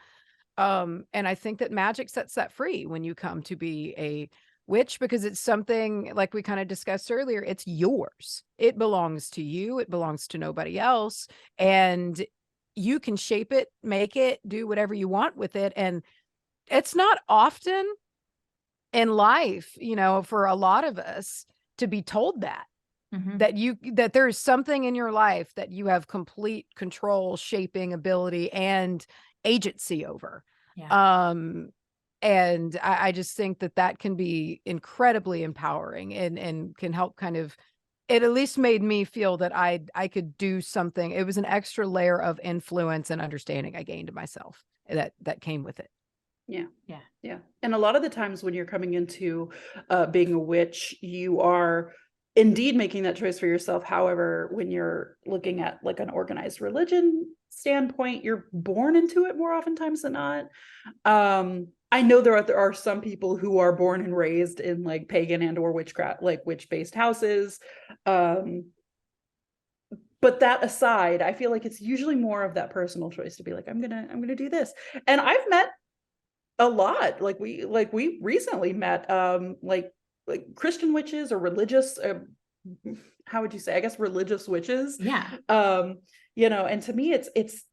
And I think that magic sets that free when you come to be a witch, because it's something like we kind of discussed earlier. It's yours. It belongs to you. It belongs to nobody else. And you can shape it, make it, do whatever you want with it. And it's not often in life, for a lot of us to be told that, that there's something in your life that you have complete control, shaping ability, and agency over. Yeah. And I just think that can be incredibly empowering and can help kind of, it at least made me feel that I could do something. It was an extra layer of influence and understanding I gained to myself that came with it. Yeah. Yeah. Yeah. And a lot of the times when you're coming into being a witch, you are indeed making that choice for yourself. However, when you're looking at like an organized religion standpoint, you're born into it more oftentimes than not. I know there are some people who are born and raised in like pagan and or witchcraft, like witch-based houses. But that aside, I feel like it's usually more of that personal choice to be like, I'm gonna do this. And I've met a lot, like we recently met like Christian witches or religious, how would you say, I guess religious witches. Yeah. And to me it's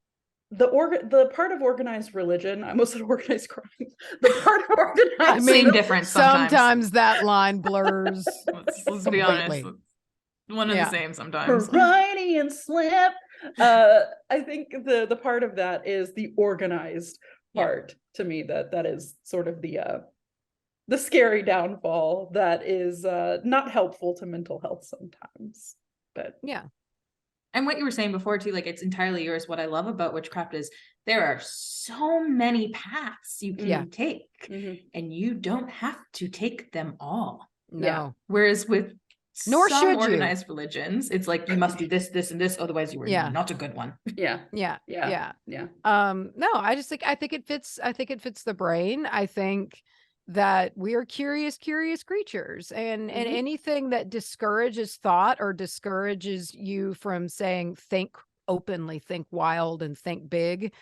the part of organized religion. I almost said organized crime. The part of organized Same difference sometimes that line blurs. let's be honest, one and the same sometimes. Variety and slip. I think the part of that is the organized part to me, that is sort of the scary downfall that is not helpful to mental health sometimes. But yeah. And what you were saying before too, like it's entirely yours. What I love about witchcraft is there are so many paths you can take, and you don't have to take them all. No. Yeah. Whereas with Nor some should organized religions, it's like you must do this, this, and this, otherwise you were not a good one. Yeah. No, I think it fits. I think it fits the brain. I think that we are curious creatures, and anything that discourages thought or discourages you from saying, think openly, think wild, and think big.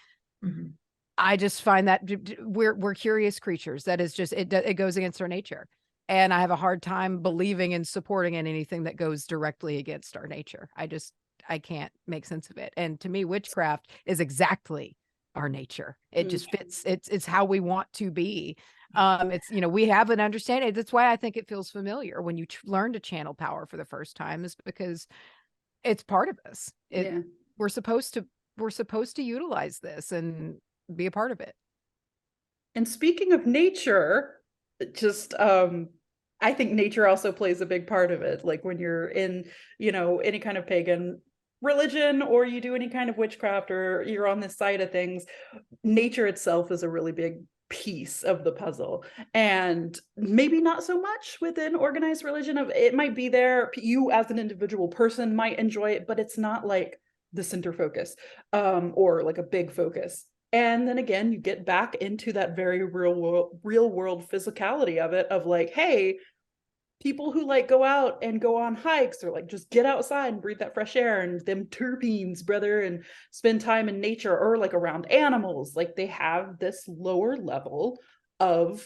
I just find that we're curious creatures. That is just, it goes against our nature. And I have a hard time believing and supporting in anything that goes directly against our nature. I can't make sense of it. And to me, witchcraft is exactly our nature. It just fits. It's how we want to be. It's, we have an understanding. That's why I think it feels familiar when you learn to channel power for the first time, is because it's part of us. We're supposed to utilize this and be a part of it. And speaking of nature, just I think nature also plays a big part of it. Like when you're in, any kind of pagan religion, or you do any kind of witchcraft, or you're on this side of things, nature itself is a really big piece of the puzzle. And maybe not so much within organized religion. It might be there, you as an individual person might enjoy it, but it's not like the center focus, or like a big focus. And then again, you get back into that very real world physicality of it, of like, hey, people who like go out and go on hikes, or like just get outside and breathe that fresh air and them terpenes, brother, and spend time in nature, or like around animals, like they have this lower level of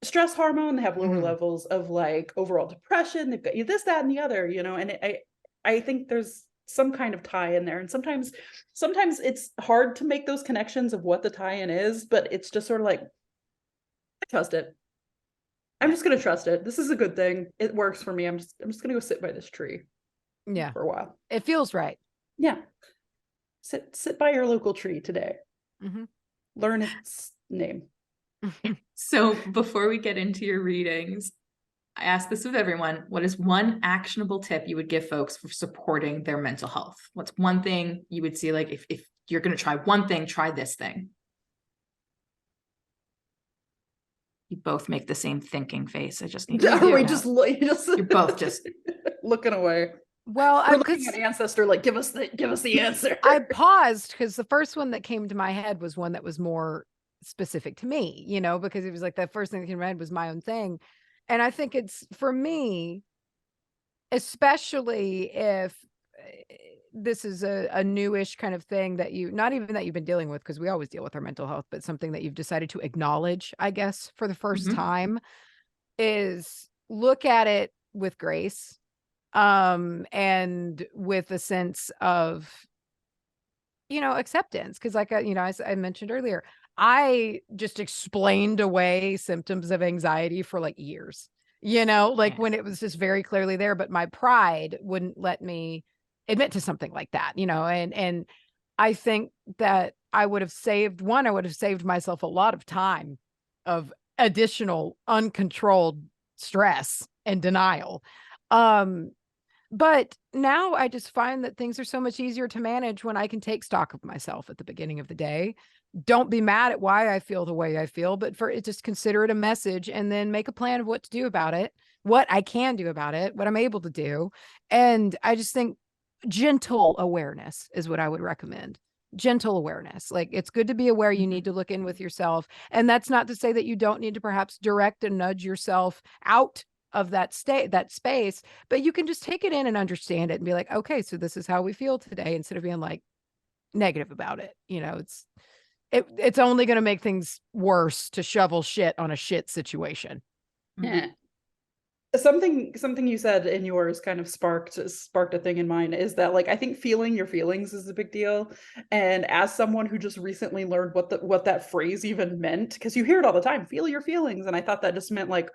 stress hormone, they have lower levels of like overall depression, they've got this, that, and the other, and I think there's some kind of tie in there. And sometimes it's hard to make those connections of what the tie-in is, but it's just sort of like, I trust it. I'm just going to trust it. This is a good thing. It works for me. I'm just going to go sit by this tree. Yeah. For a while. It feels right. Yeah. Sit by your local tree today. Learn its name. So before we get into your readings, I ask this of everyone. What is one actionable tip you would give folks for supporting their mental health? What's one thing you would see, like, if you're going to try one thing, try this thing? You both make the same thinking face. I just need to you're both just looking away. Well, we're looking at Ancestor, like, give us the answer. I paused because the first one that came to my head was one that was more specific to me, because it was like the first thing that came to my head was my own thing. And I think it's, for me, especially if this is a newish kind of thing that you, not even that you've been dealing with, because we always deal with our mental health, but something that you've decided to acknowledge, I guess, for the first time, is look at it with grace, and with a sense of, acceptance. Because like, I mentioned earlier, I just explained away symptoms of anxiety for like years, like when it was just very clearly there, but my pride wouldn't let me admit to something like that, and I think that I would have saved myself a lot of time of additional uncontrolled stress and denial. But now I just find that things are so much easier to manage when I can take stock of myself at the beginning of the day. Don't be mad at why I feel the way I feel, but just consider it a message and then make a plan of what to do about it, what I can do about it, what I'm able to do. And I just think gentle awareness is what I would recommend. Gentle awareness. Like, it's good to be aware you need to look in with yourself. And that's not to say that you don't need to perhaps direct and nudge yourself out of that space, but you can just take it in and understand it and be like, okay, so this is how we feel today, instead of being like negative about it. It's only going to make things worse to shovel shit on a shit situation. Yeah. Something you said in yours kind of sparked a thing in mine, is that like, I think feeling your feelings is a big deal. And as someone who just recently learned what that phrase even meant, because you hear it all the time, feel your feelings, and I thought that just meant like,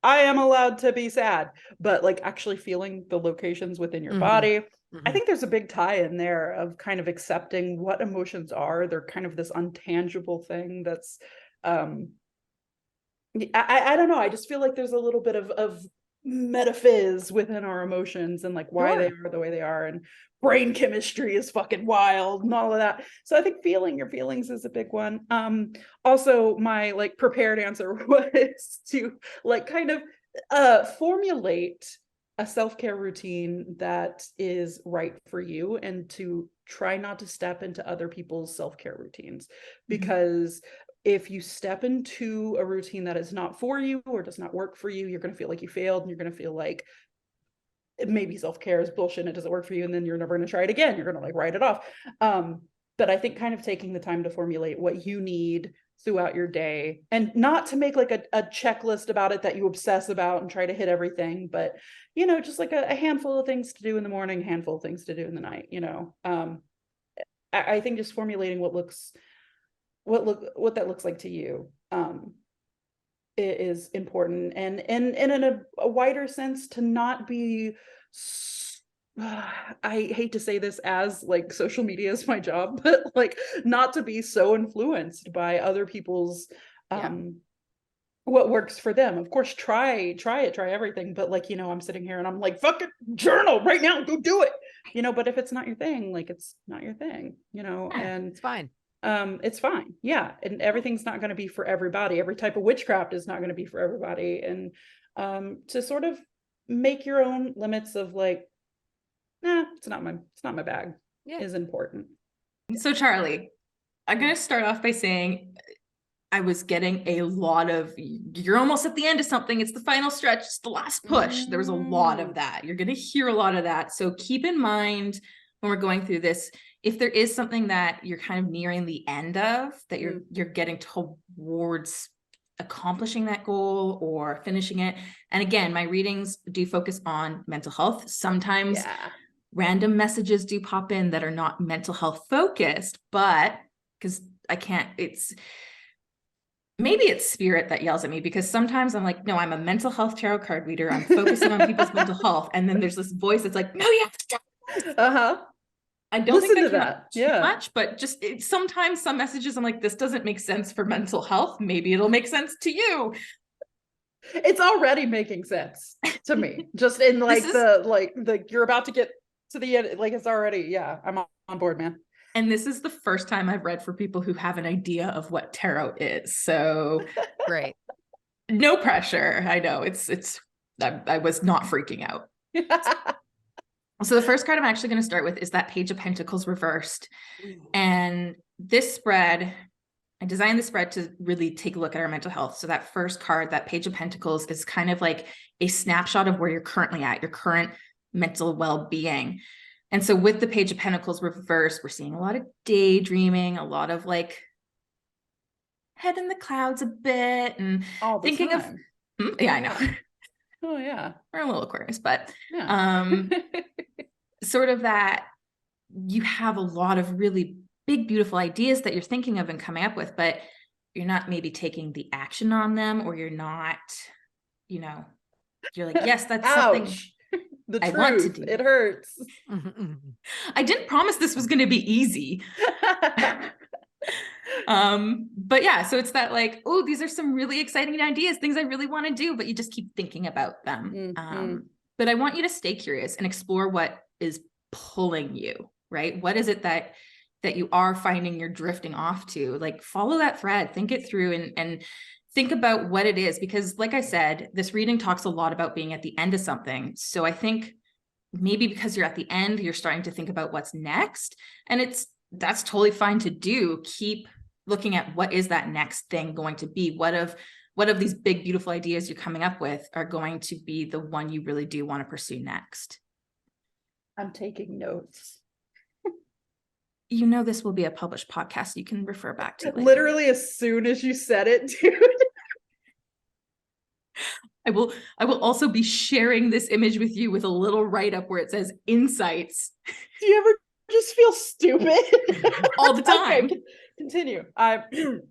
I am allowed to be sad, but like actually feeling the locations within your body. I think there's a big tie in there of kind of accepting what emotions are. They're kind of this untangible thing that's I don't know. I just feel like there's a little bit of metaphys within our emotions, and like why they are the way they are, and brain chemistry is fucking wild and all of that. So I think feeling your feelings is a big one. Also, my like prepared answer was to like kind of formulate a self-care routine that is right for you, and to try not to step into other people's self-care routines, because if you step into a routine that is not for you or does not work for you, you're going to feel like you failed, and you're going to feel like maybe self-care is bullshit, it doesn't work for you, and then you're never going to try it again. You're going to like write it off. But I think kind of taking the time to formulate what you need throughout your day, and not to make like a checklist about it that you obsess about and try to hit everything, but just like a handful of things to do in the morning, handful of things to do in the night. I think just formulating what that looks like to you is important, and in a wider sense, to not be I hate to say this, as like social media is my job, but like not to be so influenced by other people's what works for them. Of course, try everything, but like, I'm sitting here and I'm like, fucking journal right now, go do it. But if it's not your thing, like, it's not your thing, and it's fine. It's fine. Yeah. And everything's not going to be for everybody. Every type of witchcraft is not going to be for everybody. And to sort of make your own limits of like, it's not my bag, is important. So Charlie, I'm going to start off by saying I was getting a lot of, you're almost at the end of something. It's the final stretch. It's the last push. There was a lot of that. You're going to hear a lot of that. So keep in mind when we're going through this, if there is something that you're kind of nearing the end of, that you're getting towards accomplishing that goal or finishing it. And again, my readings do focus on mental health. Sometimes random messages do pop in that are not mental health focused, but because maybe it's spirit that yells at me, because sometimes I'm like, no, I'm a mental health tarot card reader. I'm focusing on people's mental health. And then there's this voice that's like, no, you have to stop. I don't think I hear that too much, but just sometimes some messages I'm like, this doesn't make sense for mental health. Maybe it'll make sense to you. It's already making sense to me. Just in like you're about to get to the end. Like, it's already, I'm on board, man. And this is the first time I've read for people who have an idea of what tarot is. So great. No pressure. I know I was not freaking out. So the first card I'm actually going to start with is that Page of Pentacles reversed. And this spread, I designed the spread to really take a look at our mental health. So that first card, that Page of Pentacles, is kind of like a snapshot of where you're currently at, your current mental well-being. And so with the Page of Pentacles reversed, we're seeing a lot of daydreaming, a lot of like head in the clouds a bit, and All the thinking time. of, yeah, I know. Oh yeah. We're a little Aquarius, but Yeah. sort of that you have a lot of really big, beautiful ideas that you're thinking of and coming up with, but you're not maybe taking the action on them, or you're not, you're like, yes, that's something Ouch. The I want to truth. do. It hurts. I didn't promise this was going to be easy. But yeah, so it's that like, oh, these are some really exciting ideas, things I really want to do, but you just keep thinking about them. But I want you to stay curious and explore what is pulling you, right? What is it that you are finding you're drifting off to? Like, follow that thread, think it through, and think about what it is, because like I said, this reading talks a lot about being at the end of something. So I think maybe because you're at the end, you're starting to think about what's next, and that's totally fine to do. Keep looking at what is that next thing going to be? What of these big, beautiful ideas you're coming up with are going to be the one you really do want to pursue next? I'm taking notes. This will be a published podcast you can refer back to later. Literally as soon as you said it, dude. I will also be sharing this image with you with a little write-up where it says insights. Do you ever just feel stupid? All the time. Okay, continue.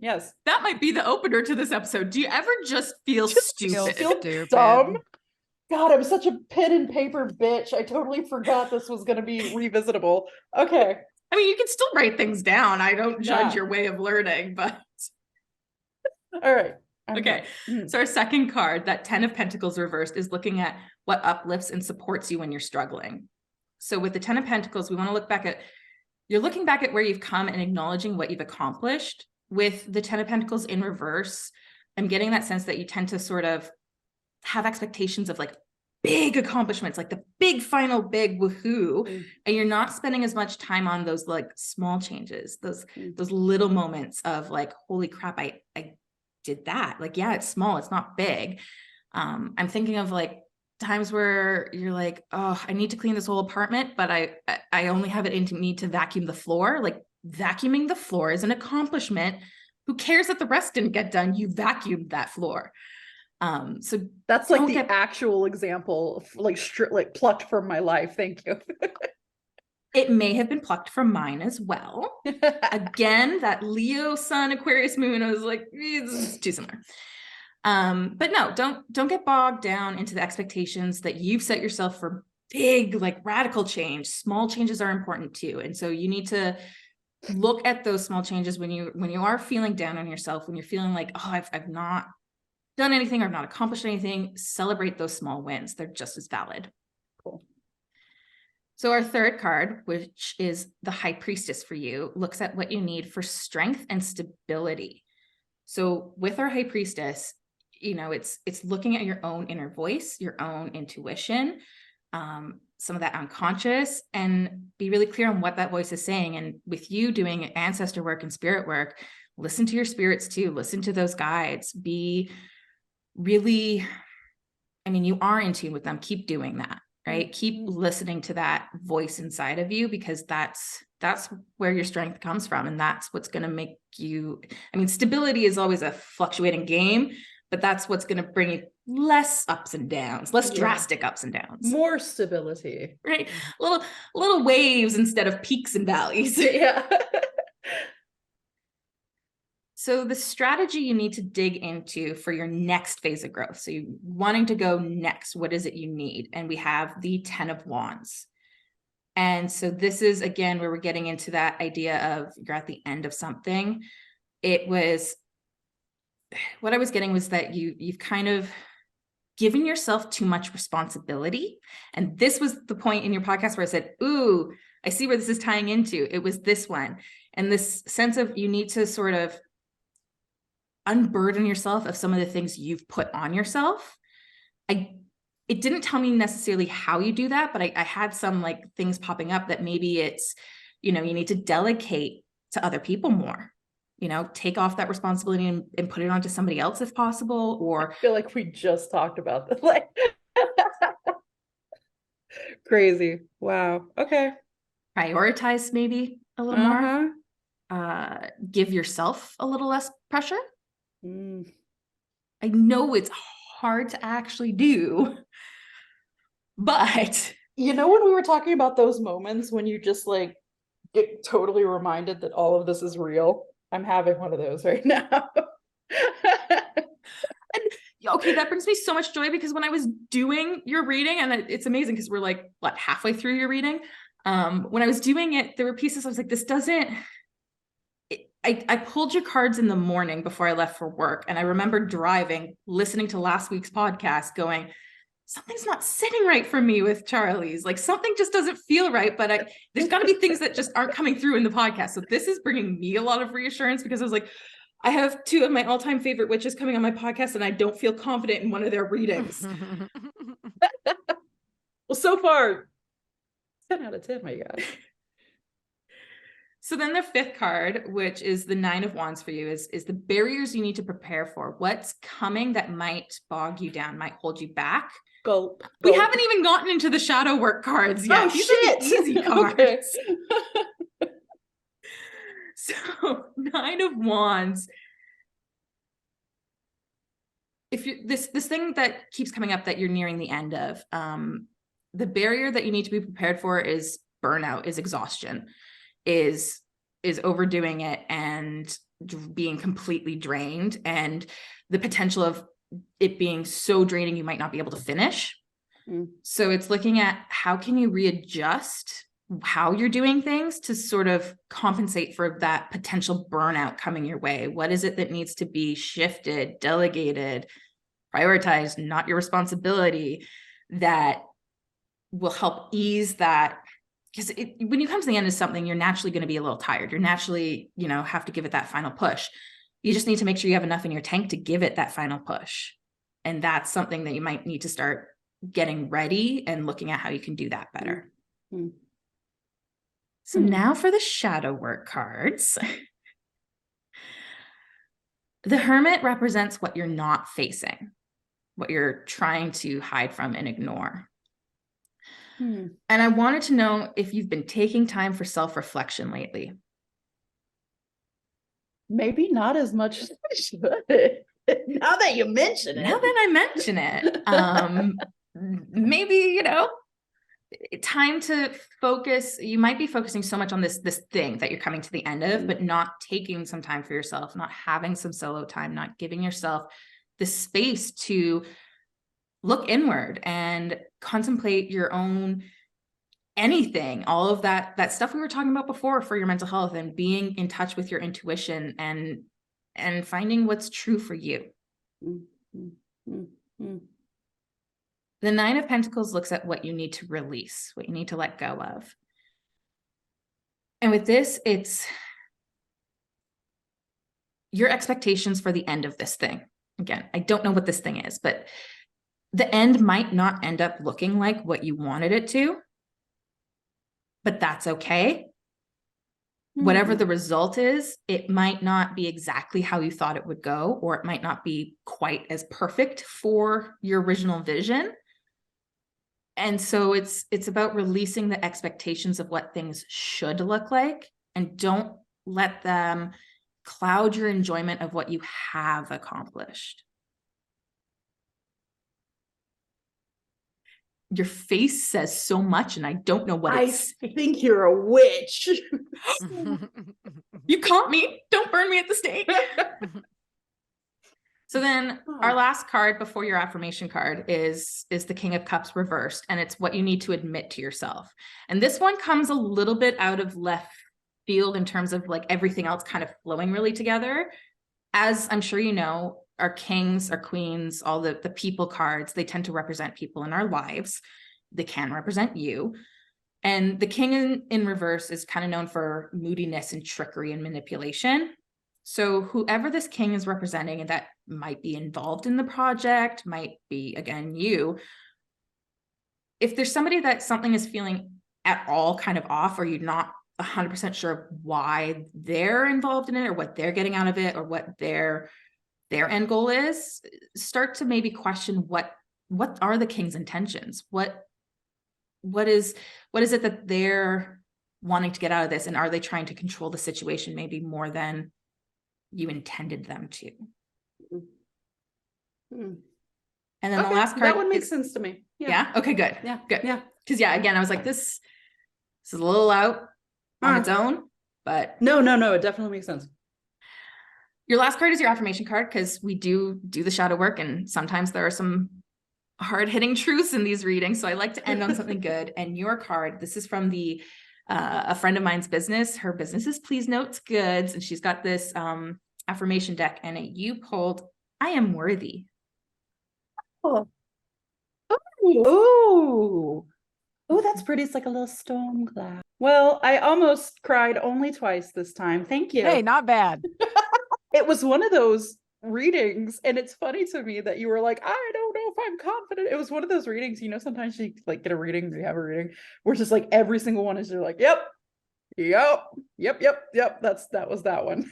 Yes. That might be the opener to this episode. Do you ever just feel stupid? Feel dumb? God, I'm such a pen and paper bitch. I totally forgot this was going to be revisitable. Okay. I mean, you can still write things down. I don't judge your way of learning, but. All right. Okay. So our second card, that 10 of Pentacles reversed, is looking at what uplifts and supports you when you're struggling. So with the 10 of Pentacles, we want to look back at, you're looking back at where you've come and acknowledging what you've accomplished. With the 10 of Pentacles in reverse, I'm getting that sense that you tend to sort of have expectations of like big accomplishments, like the big final big woohoo, and you're not spending as much time on those like small changes, those little moments of like, holy crap, I did that. Like, yeah, it's small, it's not big. I'm thinking of like times where you're like, oh, I need to clean this whole apartment, but I only have it into me to vacuum the floor. Like, vacuuming the floor is an accomplishment. Who cares that the rest didn't get done? You vacuumed that floor. So that's like the actual example, like plucked from my life. Thank you. It may have been plucked from mine as well. Again, that Leo Sun Aquarius Moon, I was like, this is too similar. But no, don't get bogged down into the expectations that you've set yourself for big, like radical change. Small changes are important too. And so you need to look at those small changes when you are feeling down on yourself, when you're feeling like, oh, I've not done anything or I've not accomplished anything. Celebrate those small wins. They're just as valid. Cool. So our third card, which is the High Priestess for you, looks at what you need for strength and stability. So with our High Priestess, it's looking at your own inner voice, your own intuition, some of that unconscious, and be really clear on what that voice is saying. And with you doing ancestor work and spirit work, listen to your spirits too. Listen to those guides. Be really, you are in tune with them. Keep doing that. Right? Keep listening to that voice inside of you, because that's where your strength comes from. And that's what's going to make you, stability is always a fluctuating game, but that's what's going to bring you less ups and downs, less drastic ups and downs. More stability. Right? Little waves instead of peaks and valleys. Yeah. So the strategy you need to dig into for your next phase of growth. So you wanting to go next, what is it you need? And we have the 10 of Wands. And so this is, again, where we're getting into that idea of you're at the end of something. What I was getting was that you've kind of given yourself too much responsibility. And this was the point in your podcast where I said, ooh, I see where this is tying into. It was this one. And this sense of you need to sort of unburden yourself of some of the things you've put on yourself. It didn't tell me necessarily how you do that, but I had some like things popping up that maybe it's, you need to delegate to other people more. take off that responsibility and put it onto somebody else if possible, or I feel like we just talked about this. Like crazy. Wow. Okay. prioritize maybe a little more. Give yourself a little less pressure. I know it's hard to actually do, but when we were talking about those moments when you just like get totally reminded that all of this is real, I'm having one of those right now. Okay, that brings me so much joy, because when I was doing your reading, and it's amazing because we're like, what, halfway through your reading? When I was doing it, there were pieces I was like, this doesn't, I pulled your cards in the morning before I left for work. And I remember driving, listening to last week's podcast going, something's not sitting right for me with Charlie's. Like something just doesn't feel right, but there's got to be things that just aren't coming through in the podcast. So this is bringing me a lot of reassurance, because I was like, I have two of my all-time favorite witches coming on my podcast, and I don't feel confident in one of their readings. Well, so far, 10 out of 10, my God. So then the fifth card, which is the 9 of Wands for you, is the barriers you need to prepare for. What's coming that might bog you down, might hold you back. Go. We haven't even gotten into the shadow work cards yet. Oh, These shit. are the easy cards. Okay. So 9 of Wands. If you this thing that keeps coming up that you're nearing the end of, the barrier that you need to be prepared for is burnout, is exhaustion, is overdoing it and being completely drained, and the potential of it being so draining you might not be able to finish. So it's looking at how can you readjust how you're doing things to sort of compensate for that potential burnout coming your way. What is it that needs to be shifted, delegated, prioritized, not your responsibility, that will help ease that? Because when you come to the end of something, you're naturally going to be a little tired. You're naturally, have to give it that final push. You just need to make sure you have enough in your tank to give it that final push. And that's something that you might need to start getting ready and looking at how you can do that better. So now for the shadow work cards. The Hermit represents what you're not facing, what you're trying to hide from and ignore. And I wanted to know if you've been taking time for self-reflection lately. Maybe not as much as I should. Now that you mention it. Now that I mention it, maybe, time to focus. You might be focusing so much on this thing that you're coming to the end of, but not taking some time for yourself, not having some solo time, not giving yourself the space to look inward and contemplate your own anything, all of that stuff we were talking about before for your mental health, and being in touch with your intuition and finding what's true for you. The 9 of Pentacles looks at what you need to release, what you need to let go of. And with this, it's your expectations for the end of this thing. Again, I don't know what this thing is, but the end might not end up looking like what you wanted it to, but that's okay. Whatever the result is, it might not be exactly how you thought it would go, or it might not be quite as perfect for your original vision. And so it's about releasing the expectations of what things should look like, and don't let them cloud your enjoyment of what you have accomplished. Your face says so much, and I don't know what I think you're a witch. You caught me. Don't burn me at the stake. So then our last card before your affirmation card is the King of Cups reversed, and it's what you need to admit to yourself. And this one comes a little bit out of left field in terms of like everything else kind of flowing really together. As I'm sure you know, our kings, our queens, all the people cards, they tend to represent people in our lives. They can represent you. And the king in reverse is kind of known for moodiness and trickery and manipulation. So whoever this king is representing, and that might be involved in the project, might be, again, you. If there's somebody that something is feeling at all kind of off, or you're not 100% sure of why they're involved in it or what they're getting out of it or what their end goal is, start to maybe question what are the king's intentions? What is it that they're wanting to get out of this? And are they trying to control the situation maybe more than you intended them to? Hmm. And then the last card, that one makes sense to me. Yeah. Okay, good. Yeah. Good. Yeah. Because again, I was like, this is a little out on its own, but no, it definitely makes sense. Your last card is your affirmation card, because we do the shadow work, and sometimes there are some hard-hitting truths in these readings. So I like to end on something good. And your card, this is from a friend of mine's business. Her business is Please Notes Goods, and she's got this affirmation deck, and you pulled, I am worthy. Oh, ooh, that's pretty. It's like a little storm cloud. Well, I almost cried only twice this time. Thank you. Hey, not bad. It was one of those readings, and it's funny to me that you were like, I don't know if I'm confident. It was one of those readings, sometimes you like get a reading, you have a reading where it's just like every single one is, you're like, yep. That was that one.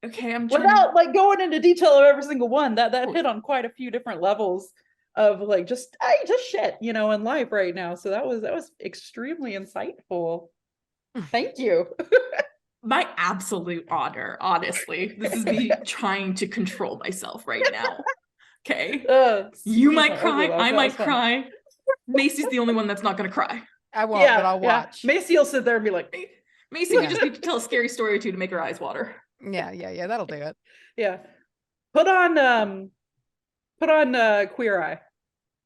Okay, I'm without like going into detail of every single one, that hit on quite a few different levels of like just shit, in life right now. So that was extremely insightful. Thank you. My absolute honor, honestly. This is me trying to control myself right now. Okay. You might cry, I might cry. Macy's the only one that's not gonna cry. I won't, but I'll watch. Macy will sit there and be like, Macy, we just need to tell a scary story or two to make her eyes water. Yeah, that'll do it. Yeah. Put on Queer Eye.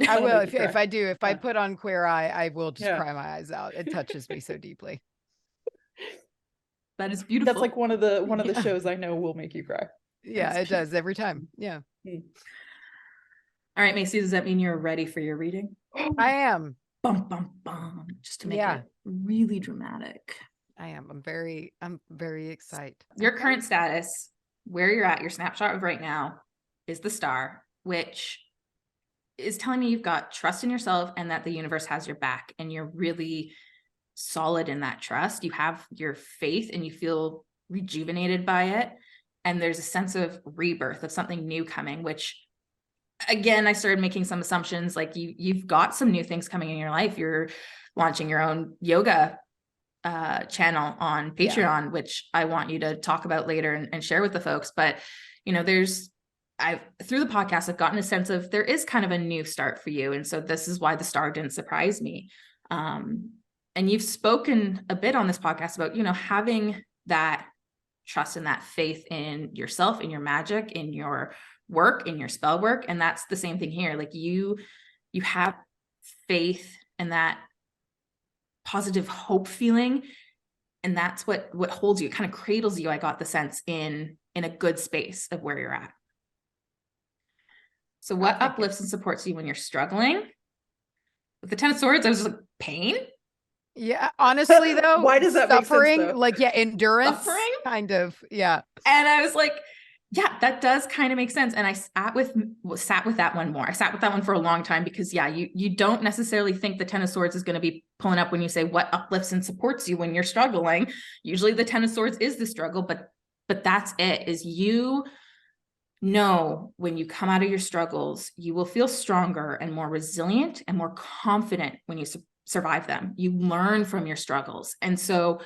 I will. If I put on Queer Eye, I will just cry my eyes out. It touches me so deeply. That is beautiful. That's like one of the shows I know will make you cry. Yeah, it does every time. Yeah. All right, Macy, does that mean you're ready for your reading? I am. Bum, bum, bum. Just to make it really dramatic. I am. I'm very excited. Your current status, where you're at, your snapshot of right now, is the Star, which is telling me you've got trust in yourself and that the universe has your back, and you're really solid in that trust. You have your faith and you feel rejuvenated by it. And there's a sense of rebirth, of something new coming, which again, I started making some assumptions, like you've got some new things coming in your life. You're launching your own yoga channel on Patreon, which I want you to talk about later and share with the folks. But, through the podcast, I've gotten a sense of there is kind of a new start for you. And so this is why the Star didn't surprise me. And you've spoken a bit on this podcast about, having that trust and that faith in yourself, in your magic, in your work, in your spell work. And that's the same thing here. Like you have faith and that positive hope feeling. And that's what holds you, it kind of cradles you. I got the sense in a good space of where you're at. So what uplifts and supports you when you're struggling? With the Ten of Swords, I was just like, pain? Yeah, honestly though, why does that suffering, make sense, though? like endurance, Suffering? kind of, yeah. And I was like, yeah, that does kind of make sense. And I sat with that one more. I sat with that one for a long time because you don't necessarily think the Ten of Swords is going to be pulling up when you say what uplifts and supports you when you're struggling. Usually the Ten of Swords is the struggle, but that's it, is when you come out of your struggles, you will feel stronger and more resilient and more confident when you survive them. You learn from your struggles. And so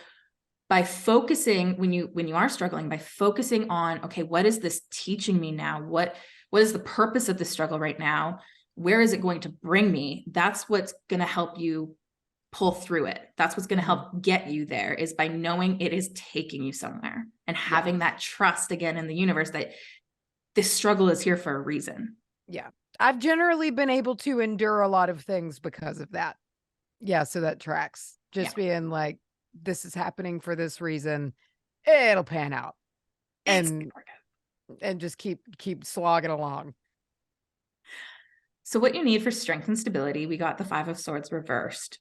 by focusing, when you are struggling, by focusing on, okay, what is this teaching me now? What is the purpose of this struggle right now? Where is it going to bring me? That's what's going to help you pull through it. That's what's going to help get you there, is by knowing it is taking you somewhere and having that trust again in the universe that this struggle is here for a reason. Yeah. I've generally been able to endure a lot of things because of that. Yeah. So that tracks. Just being like, this is happening for this reason. It'll pan out. And just keep slogging along. So what you need for strength and stability, we got the Five of Swords reversed.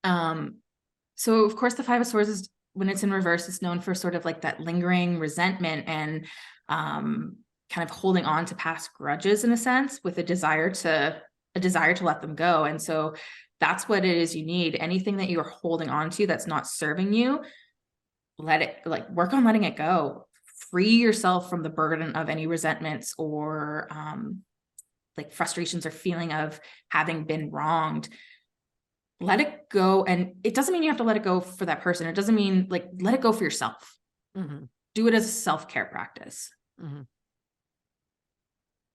So of course the Five of Swords is, when it's in reverse, it's known for sort of like that lingering resentment and kind of holding on to past grudges in a sense, with a desire to a desire to let them go. And so that's what it is you need. Anything that you're holding on to that's not serving you, let it, like, work on letting it go. Free yourself from the burden of any resentments or like frustrations or feeling of having been wronged. Let it go. And it doesn't mean you have to let it go for that person. It doesn't mean, like, let it go for yourself. Do it as a self-care practice.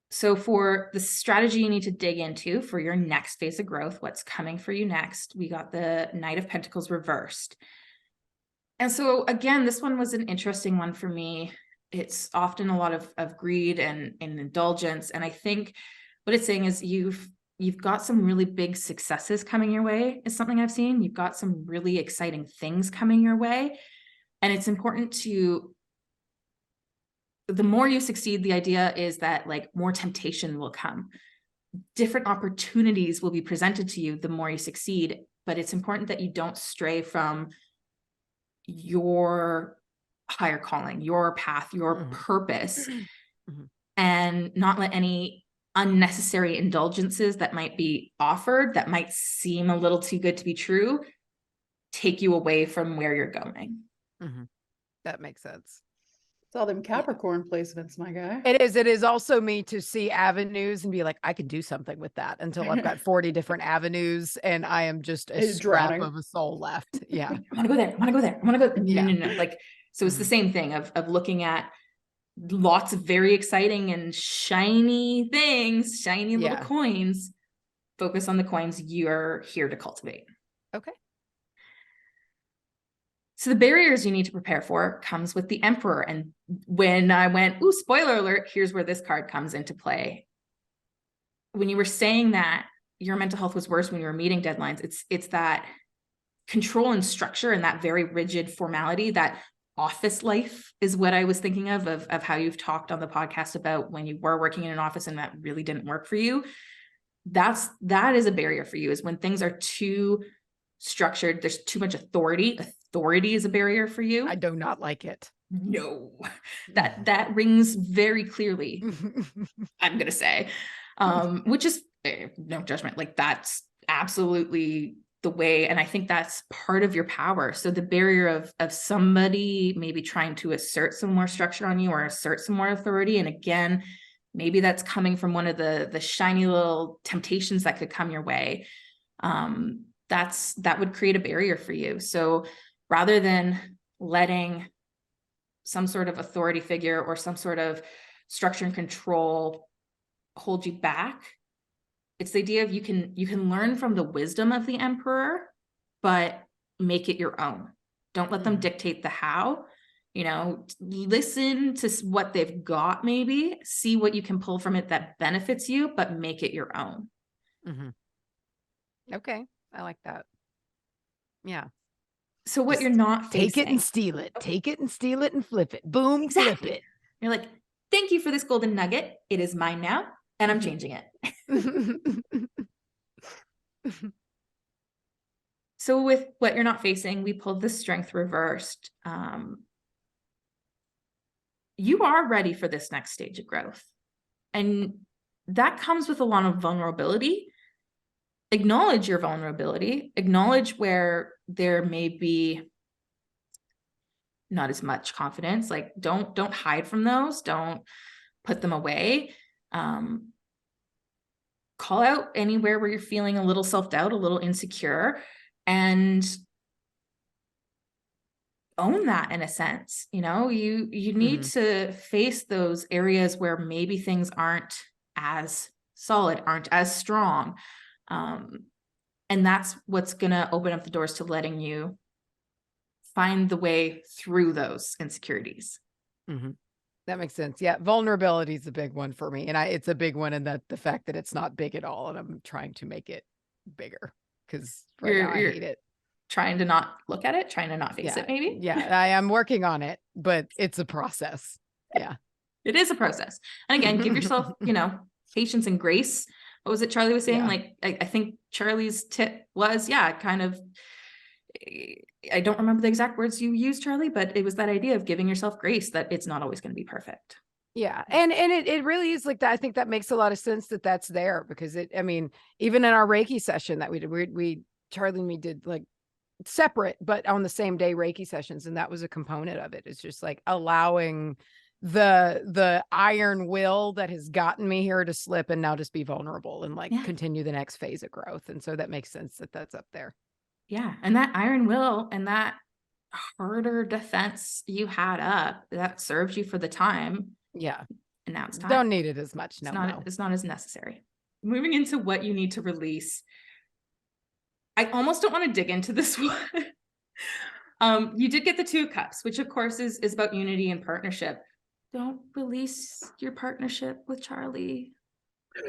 So for the strategy you need to dig into for your next phase of growth, what's coming for you next, we got the Knight of Pentacles reversed. And so again, this one was an interesting one for me. It's often a lot of greed and indulgence. And I think what it's saying is you've got some really big successes coming your way, is something I've seen. You've got some really exciting things coming your way. And it's important to, the more you succeed, the idea is that, like, more temptation will come. Different opportunities will be presented to you the more you succeed, but it's important that you don't stray from your higher calling, your path, your purpose, and not let any unnecessary indulgences that might be offered, that might seem a little too good to be true, take you away from where you're going. That makes sense. It's all them Capricorn placements, my guy. It is also me to see avenues and be like, I can do something with that, until I've got 40 different avenues and I am just a scrap of a soul left. Yeah. I want to go there. I want to go there. I want to go. Yeah. No. Like, so it's the same thing of looking at lots of very exciting and shiny things, shiny little coins. Focus on the coins you're here to cultivate. Okay. So the barriers you need to prepare for comes with the Emperor. And when I went, ooh, spoiler alert, here's where this card comes into play. When you were saying that your mental health was worse when you were meeting deadlines, it's that control and structure and that very rigid formality, that office life is what I was thinking of how you've talked on the podcast about when you were working in an office and that really didn't work for you. That is a barrier for you, is when things are too structured, there's too much authority. Authority is a barrier for you. I do not like it. No, that rings very clearly. I'm gonna say, which is no judgment. Like, that's absolutely the way, and I think that's part of your power. So the barrier of somebody maybe trying to assert some more structure on you or assert some more authority, and again, maybe that's coming from one of the shiny little temptations that could come your way. That would create a barrier for you. So rather than letting some sort of authority figure or some sort of structure and control hold you back, it's the idea of you can learn from the wisdom of the Emperor, but make it your own. Don't let them dictate the how. Listen to what they've got, maybe see what you can pull from it that benefits you, but make it your own. Okay. I like that. Yeah. So what you're not facing. Take it and steal it. Take it and steal it and flip it. Boom, exactly. Flip it. You're like, thank you for this golden nugget. It is mine now, and I'm changing it. So with what you're not facing, we pulled the Strength reversed. You are ready for this next stage of growth. And that comes with a lot of vulnerability. Acknowledge your vulnerability. Acknowledge where there may be not as much confidence. Like, don't hide from those. Don't put them away. Call out anywhere where you're feeling a little self-doubt, a little insecure, and own that in a sense. You need to face those areas where maybe things aren't as solid, aren't as strong. And that's what's going to open up the doors to letting you find the way through those insecurities. That makes sense. Yeah. Vulnerability is a big one for me. And it's a big one in that the fact that it's not big at all. And I'm trying to make it bigger because now I hate it. Trying to not look at it, trying to not face it, maybe. Yeah. I am working on it, but it's a process. Yeah. It is a process. And again, give yourself, patience and grace. What was it Charlie was saying? Like, I think Charlie's tip was, kind of, I don't remember the exact words you used, Charlie, but it was that idea of giving yourself grace, that it's not always going to be perfect. Yeah. And it really is like that. I think that makes a lot of sense that that's there because I mean, even in our Reiki session that we did, Charlie and me did like separate, but on the same day Reiki sessions. And that was a component of it. It's just like allowing the iron will that has gotten me here to slip and now just be vulnerable and like continue the next phase of growth. And so that makes sense that that's up there. Yeah. And that iron will and that harder defense you had up that served you for the time. Yeah. And now it's time. Don't need it as much. It's not as necessary. Moving into what you need to release. I almost don't want to dig into this one. You did get the 2 of Cups, which of course is about unity and partnership. Don't release your partnership with Charlie.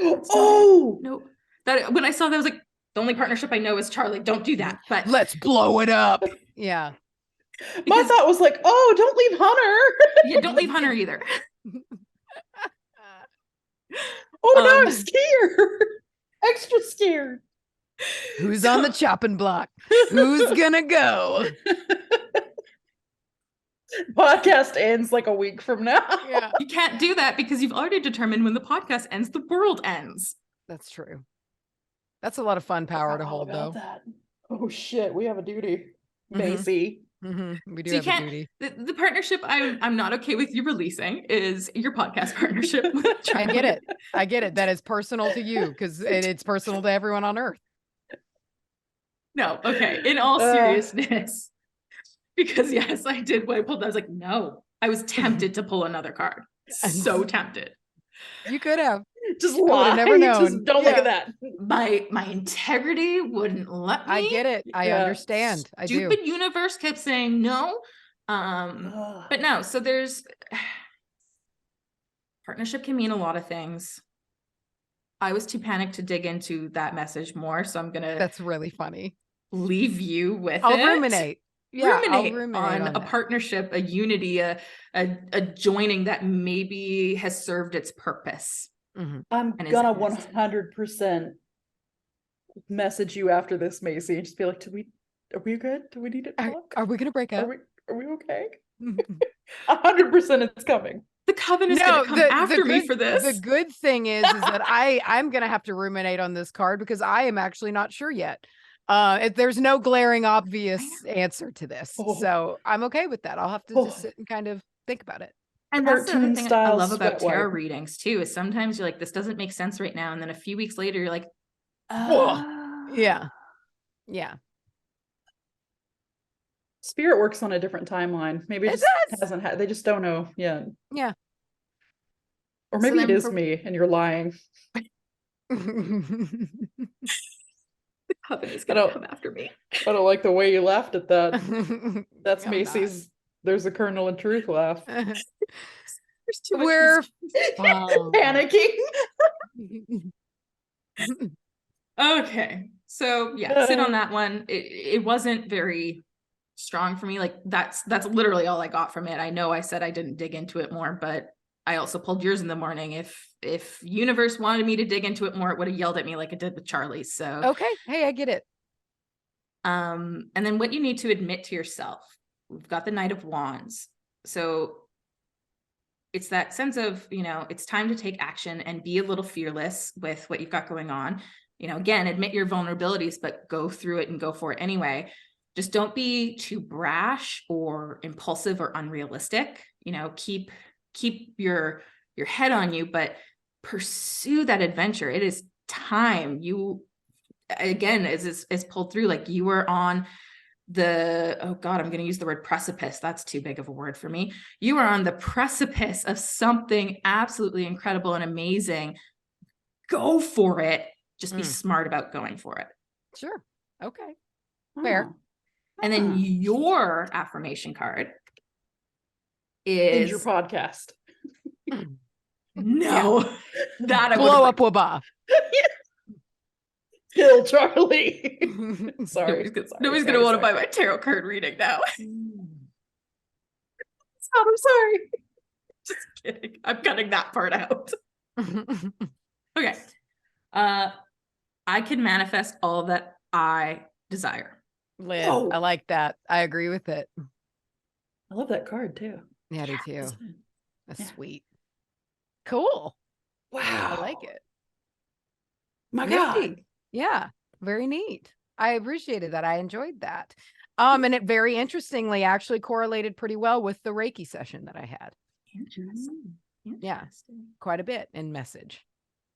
No. That when I saw that, I was like, the only partnership I know is Charlie. Don't do that. But let's blow it up. Yeah. My thought was like, oh, don't leave Hunter. Yeah, don't leave Hunter either. Oh no, I'm scared. Extra scared. Who's on the chopping block? Who's gonna go? Podcast ends like a week from now. Yeah. You can't do that because you've already determined when the podcast ends, the world ends. That's true. That's a lot of fun power to hold, though. That. Oh shit, we have a duty, Macy. We do have a duty. The partnership I'm not okay with you releasing is your podcast partnership. I get it. That is personal to you because it's personal to everyone on Earth. No, okay. In all seriousness, because yes, I did what I pulled. I was like, no, I was tempted to pull another card. So tempted. You could have. Just lie. Never known. Just don't look at that. My integrity wouldn't let me. I get it. I understand. I do. Stupid universe kept saying no. But no, so there's partnership can mean a lot of things. I was too panicked to dig into that message more. So I'm gonna That's really funny. Leave you with I'll it. ruminate. Yeah, ruminate on a partnership, a unity, a joining that maybe has served its purpose. I'm gonna 100% message you after this, Macy, and just be like, are we good? Do we need to talk? Are we gonna break up? Are we okay? 100% it's coming. The coven is gonna come after me for this. The good thing is that I'm gonna have to ruminate on this card because I am actually not sure yet. There's no glaring obvious answer to this. So I'm okay with that. I'll have to just sit and kind of think about it. And that's the other thing I love about tarot readings too, is sometimes you're like, this doesn't make sense right now. And then a few weeks later, you're like, yeah. Spirit works on a different timeline. Maybe it just hasn't had, they just don't know yet. Yeah. Or maybe it is me and you're lying. The coven is gonna come after me. I don't like the way you laughed at that. That's Macy's there's a kernel of truth laugh. We're panicking. Okay. So yeah, sit on that one. It wasn't very strong for me. Like that's literally all I got from it. I know I said I didn't dig into it more, but I also pulled yours in the morning. If universe wanted me to dig into it more, it would have yelled at me like it did with Charlie's. So okay. Hey, I get it. And then what you need to admit to yourself. We've got the Knight of Wands. So it's that sense of, it's time to take action and be a little fearless with what you've got going on. Again, admit your vulnerabilities, but go through it and go for it anyway. Just don't be too brash or impulsive or unrealistic. Keep your head on you, but pursue that adventure. It is time. You, again, as pulled through, like you were on I'm going to use the word precipice. That's too big of a word for me. You are on the precipice of something absolutely incredible and amazing. Go for it. Just be smart about going for it. Sure. Okay. Fair. And then your affirmation card is your podcast. No, that I blow up WBAH. Kill Charlie. Sorry. Nobody's gonna want to buy my tarot card reading now. I'm sorry. Just kidding. I'm cutting that part out. Okay. I can manifest all that I desire. Lynn, I like that. I agree with it. I love that card too. Yeah, I do too. That's sweet. Cool. Wow. I like it. My Nifty. God. Yeah. Very neat. I appreciated that. I enjoyed that. And it very interestingly actually correlated pretty well with the Reiki session that I had. Interesting. Yeah. Quite a bit in message.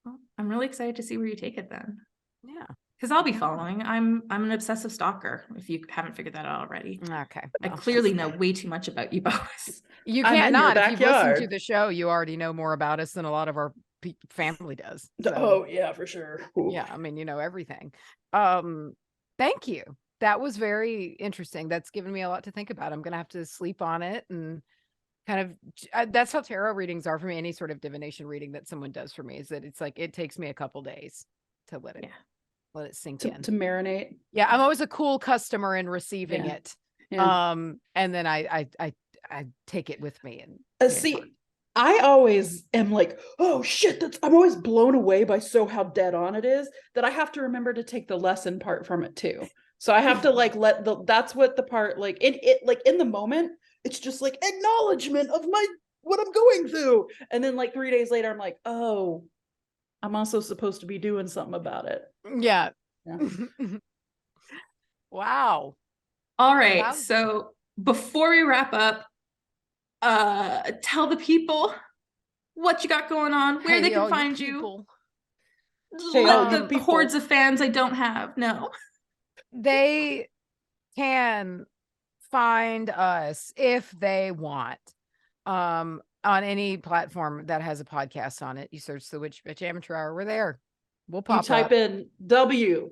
Well, I'm really excited to see where you take it then. Yeah. Because I'll be following. I'm an obsessive stalker, if you haven't figured that out already. Okay. I Well, clearly know way too much about you both. you I'm can't in your not. If you've listened to backyard. the show, you already know more about us than a lot of our family does. So, Oh yeah, for sure. Ooh. yeah, I mean, you know everything. Thank you. That was very interesting. That's given me a lot to think about. I'm gonna have to sleep on it and kind of that's how tarot readings are for me. Any sort of divination reading that someone does for me is that it's like it takes me a couple days to let it sink in. To marinate. Yeah, I'm always a cool customer in receiving it. Yeah. And then I take it with me and See, I always am like, oh shit, I'm always blown away by how dead on it is that I have to remember to take the lesson part from it too. So I have to like that's what the part like in the moment, it's just like acknowledgement of what I'm going through. And then like 3 days later, I'm like, oh, I'm also supposed to be doing something about it. Yeah. Yeah. Wow. All right. Wow. So before we wrap up, tell the people what you got going on, where they can find you. Let the hordes of fans I don't have know. They can find us if they want. On any platform that has a podcast on it. You search the Witch Bitch Amateur Hour. We're there. We'll pop up. You type in W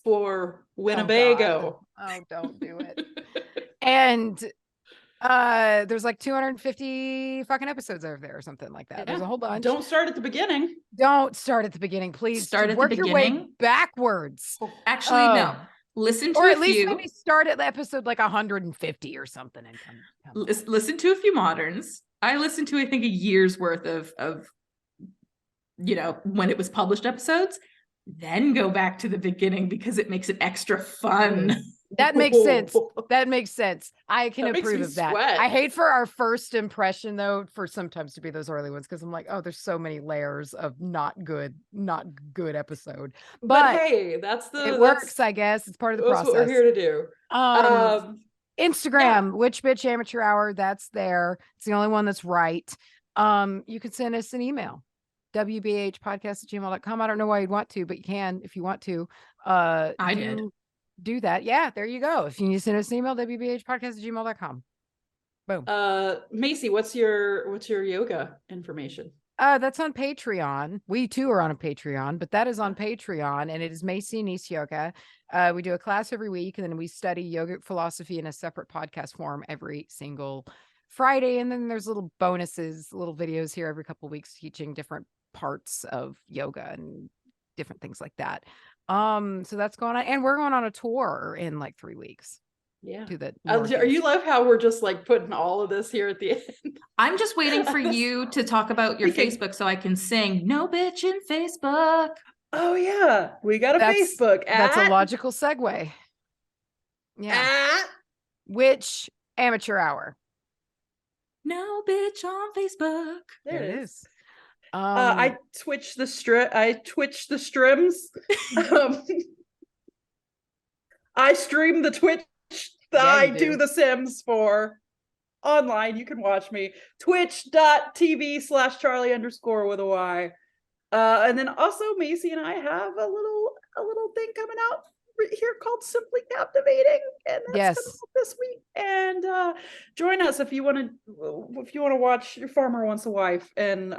for Winnebago. Oh, don't do it. And there's like 250 fucking episodes over there or something like that. Yeah. There's a whole bunch. Don't start at the beginning. Don't start at the beginning, please. Start at work the your way backwards. Actually, no. Listen to or a at least few. Maybe start at episode like 150 or something and come listen to a few moderns. I listened to I think a year's worth of when it was published episodes, then go back to the beginning because it makes it extra fun. That makes sense. That makes sense. I can approve of that. Sweat. I hate for our first impression though, for sometimes to be those early ones because I'm like, oh, there's so many layers of not good episode. But hey, it works, I guess. It's part of the process. That's what we're here to do. Instagram, Witch Bitch Amateur Hour. That's there. It's the only one that's right. You can send us an email. WBAHpodcast@gmail.com. I don't know why you'd want to, but you can if you want to. I did. Do that. Yeah, there you go. If you need to send us an email, WBAHpodcast@gmail.com. Boom. Macy, what's your yoga information? That's on Patreon. We too are on a Patreon, but that is on Patreon, and it is Macy and I yoga. We do a class every week, and then we study yogic philosophy in a separate podcast form every single Friday. And then there's little bonuses, little videos here every couple of weeks teaching different parts of yoga and different things like that. So that's going on, and we're going on a tour in like 3 weeks. Yeah. To the are you love how we're just like putting all of this here at the end? I'm just waiting for you to talk about your Facebook so I can sing "No Bitch in Facebook." Oh yeah, we got a Facebook. That's a logical segue. Yeah. Witch Amateur Hour. No Bitch on Facebook. There it is. I twitch the strims. I stream the Twitch. I do the Sims for online. You can watch me. Twitch.tv/Charlye_ with a Y. And then also Macy and I have a little thing coming out here called Simply Captivating, and that's coming out this week. And join us if you want to watch Your Farmer Wants a Wife and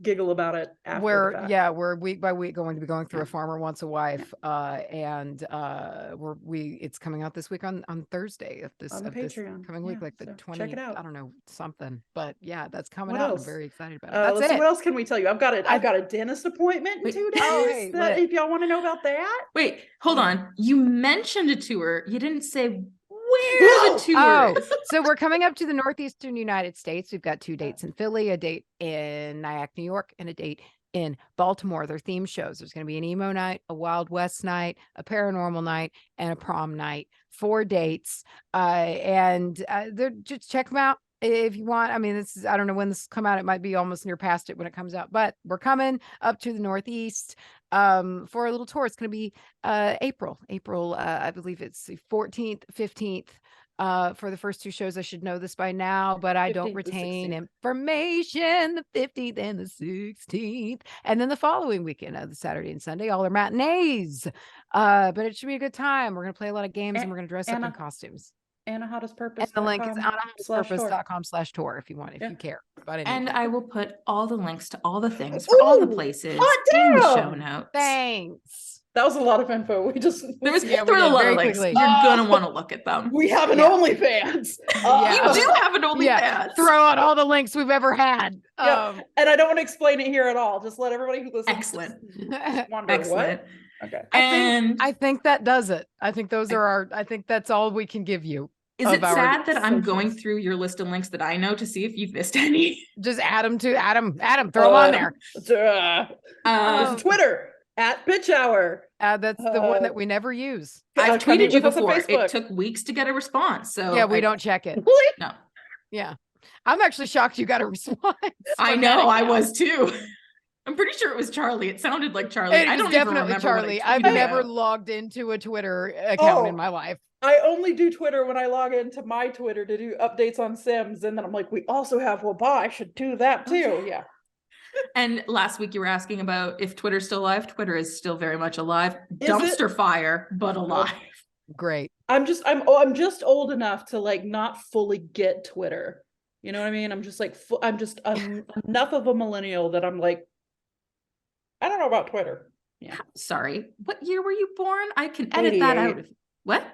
giggle about it after we're week by week going to be going through A Farmer Wants a Wife, and it's coming out this week on Thursday of this Patreon coming week, like the 20th. Check it out. I don't know, something, but yeah, that's coming out. I'm very excited about it. Let's see, what else can we tell you? I've got a dentist appointment in 2 days. If y'all want to know about that. Wait, hold on. You mentioned a tour. You didn't say where the tour is. So we're coming up to the Northeastern United States. We've got 2 dates in Philly, a date in Nyack, New York, and a date in Baltimore. They're theme shows. There's going to be an emo night, a Wild West night, a paranormal night, and a prom night. 4 dates. And they're just check them out. if you want, I mean, this is, I don't know when this come out. It might be almost near past it when it comes out, but we're coming up to the Northeast for a little tour. It's going to be April, I believe it's the 14th, 15th. For the first 2 shows. I should know this by now, but I don't 15th, retain 16th. information. The 15th and the 16th. And then the following weekend, the Saturday and Sunday, all are matinees. But it should be a good time. We're going to play a lot of games and we're going to dress up in costumes. And And the link is anahottespurpose.com/tour if you want, if you care. And I will put all the links to all the things for all the places in the show notes. Thanks. That was a lot of info. We just there was a lot of links. You're gonna want to look at them. We have an OnlyFans. You do have an OnlyFans. Throw out all the links we've ever had. And I don't want to explain it here at all. Just let everybody who listens. Excellent. Wonder Excellent. What? Okay. I think that does it. I think those are I think that's all we can give you. Is it sad that I'm going through your list of links that I know to see if you've missed any? Just add them to Adam, throw them on there. There's Twitter at Bitch Hour. That's the one that we never use. I've tweeted you before. It took weeks to get a response. So yeah, we don't check it. Really? No. Yeah. I'm actually shocked you got a response. I know, I was too. I'm pretty sure it was Charlie. It sounded like Charlie. I don't definitely Charlie. I've never logged into a Twitter account in my life. I only do Twitter when I log into my Twitter to do updates on Sims. And then I'm like, we also have WBAH. I should do that too. Yeah. And last week you were asking about if Twitter's still alive. Twitter is still very much alive. Dumpster fire, but alive. Great. I'm just old enough to like not fully get Twitter. You know what I mean? I'm just like, I'm enough of a millennial that I'm like, I don't know about Twitter. Yeah. Sorry. What year were you born? I can edit that out. What?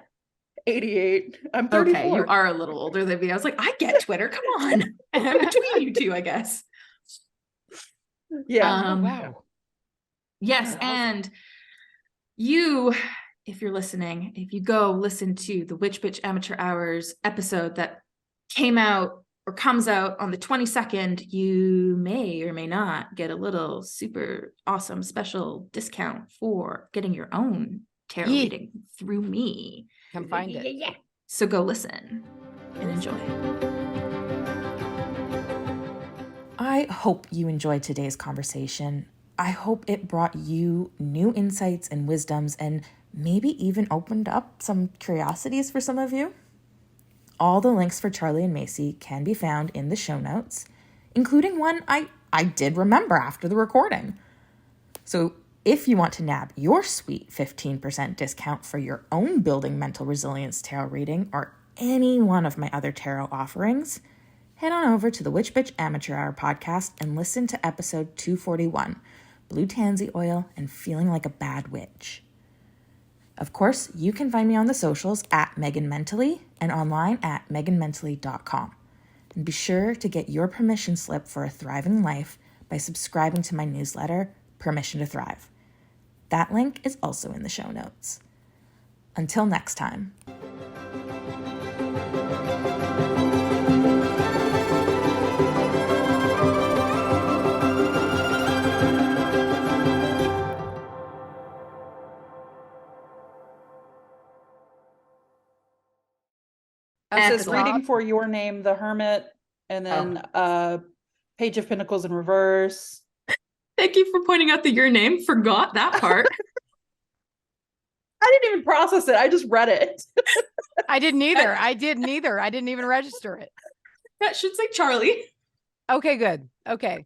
88. I'm 34. Okay, you are a little older than me. I was like, I get Twitter. Come on. I'm between you two, I guess. Yeah. Wow. Yes, and you, if you're listening, if you go listen to the Witch Bitch Amateur Hours episode that came out or comes out on the 22nd, you may or may not get a little super awesome special discount for getting your own tarot reading through me. Come find it. Yeah. So go listen and enjoy. I hope you enjoyed today's conversation. I hope it brought you new insights and wisdoms and maybe even opened up some curiosities for some of you. All the links for Charlye and Macy can be found in the show notes, including one I did remember after the recording. So if you want to nab your sweet 15% discount for your own Building Mental Resilience tarot reading or any one of my other tarot offerings, head on over to the Witch Bitch Amateur Hour podcast and listen to episode 241, Blue Tansy Oil and Feeling Like a Bad Witch. Of course, you can find me on the socials at Megan Mentally and online at meganmentally.com. And be sure to get your permission slip for a thriving life by subscribing to my newsletter, Permission to Thrive. That link is also in the show notes. Until next time. It says reading for your name, the Hermit, and then Page of Pentacles in reverse. Thank you for pointing out that your name. Forgot that part. I didn't even process it. I just read it. I didn't either. I didn't even register it. That should say Charlie. Okay, good. Okay.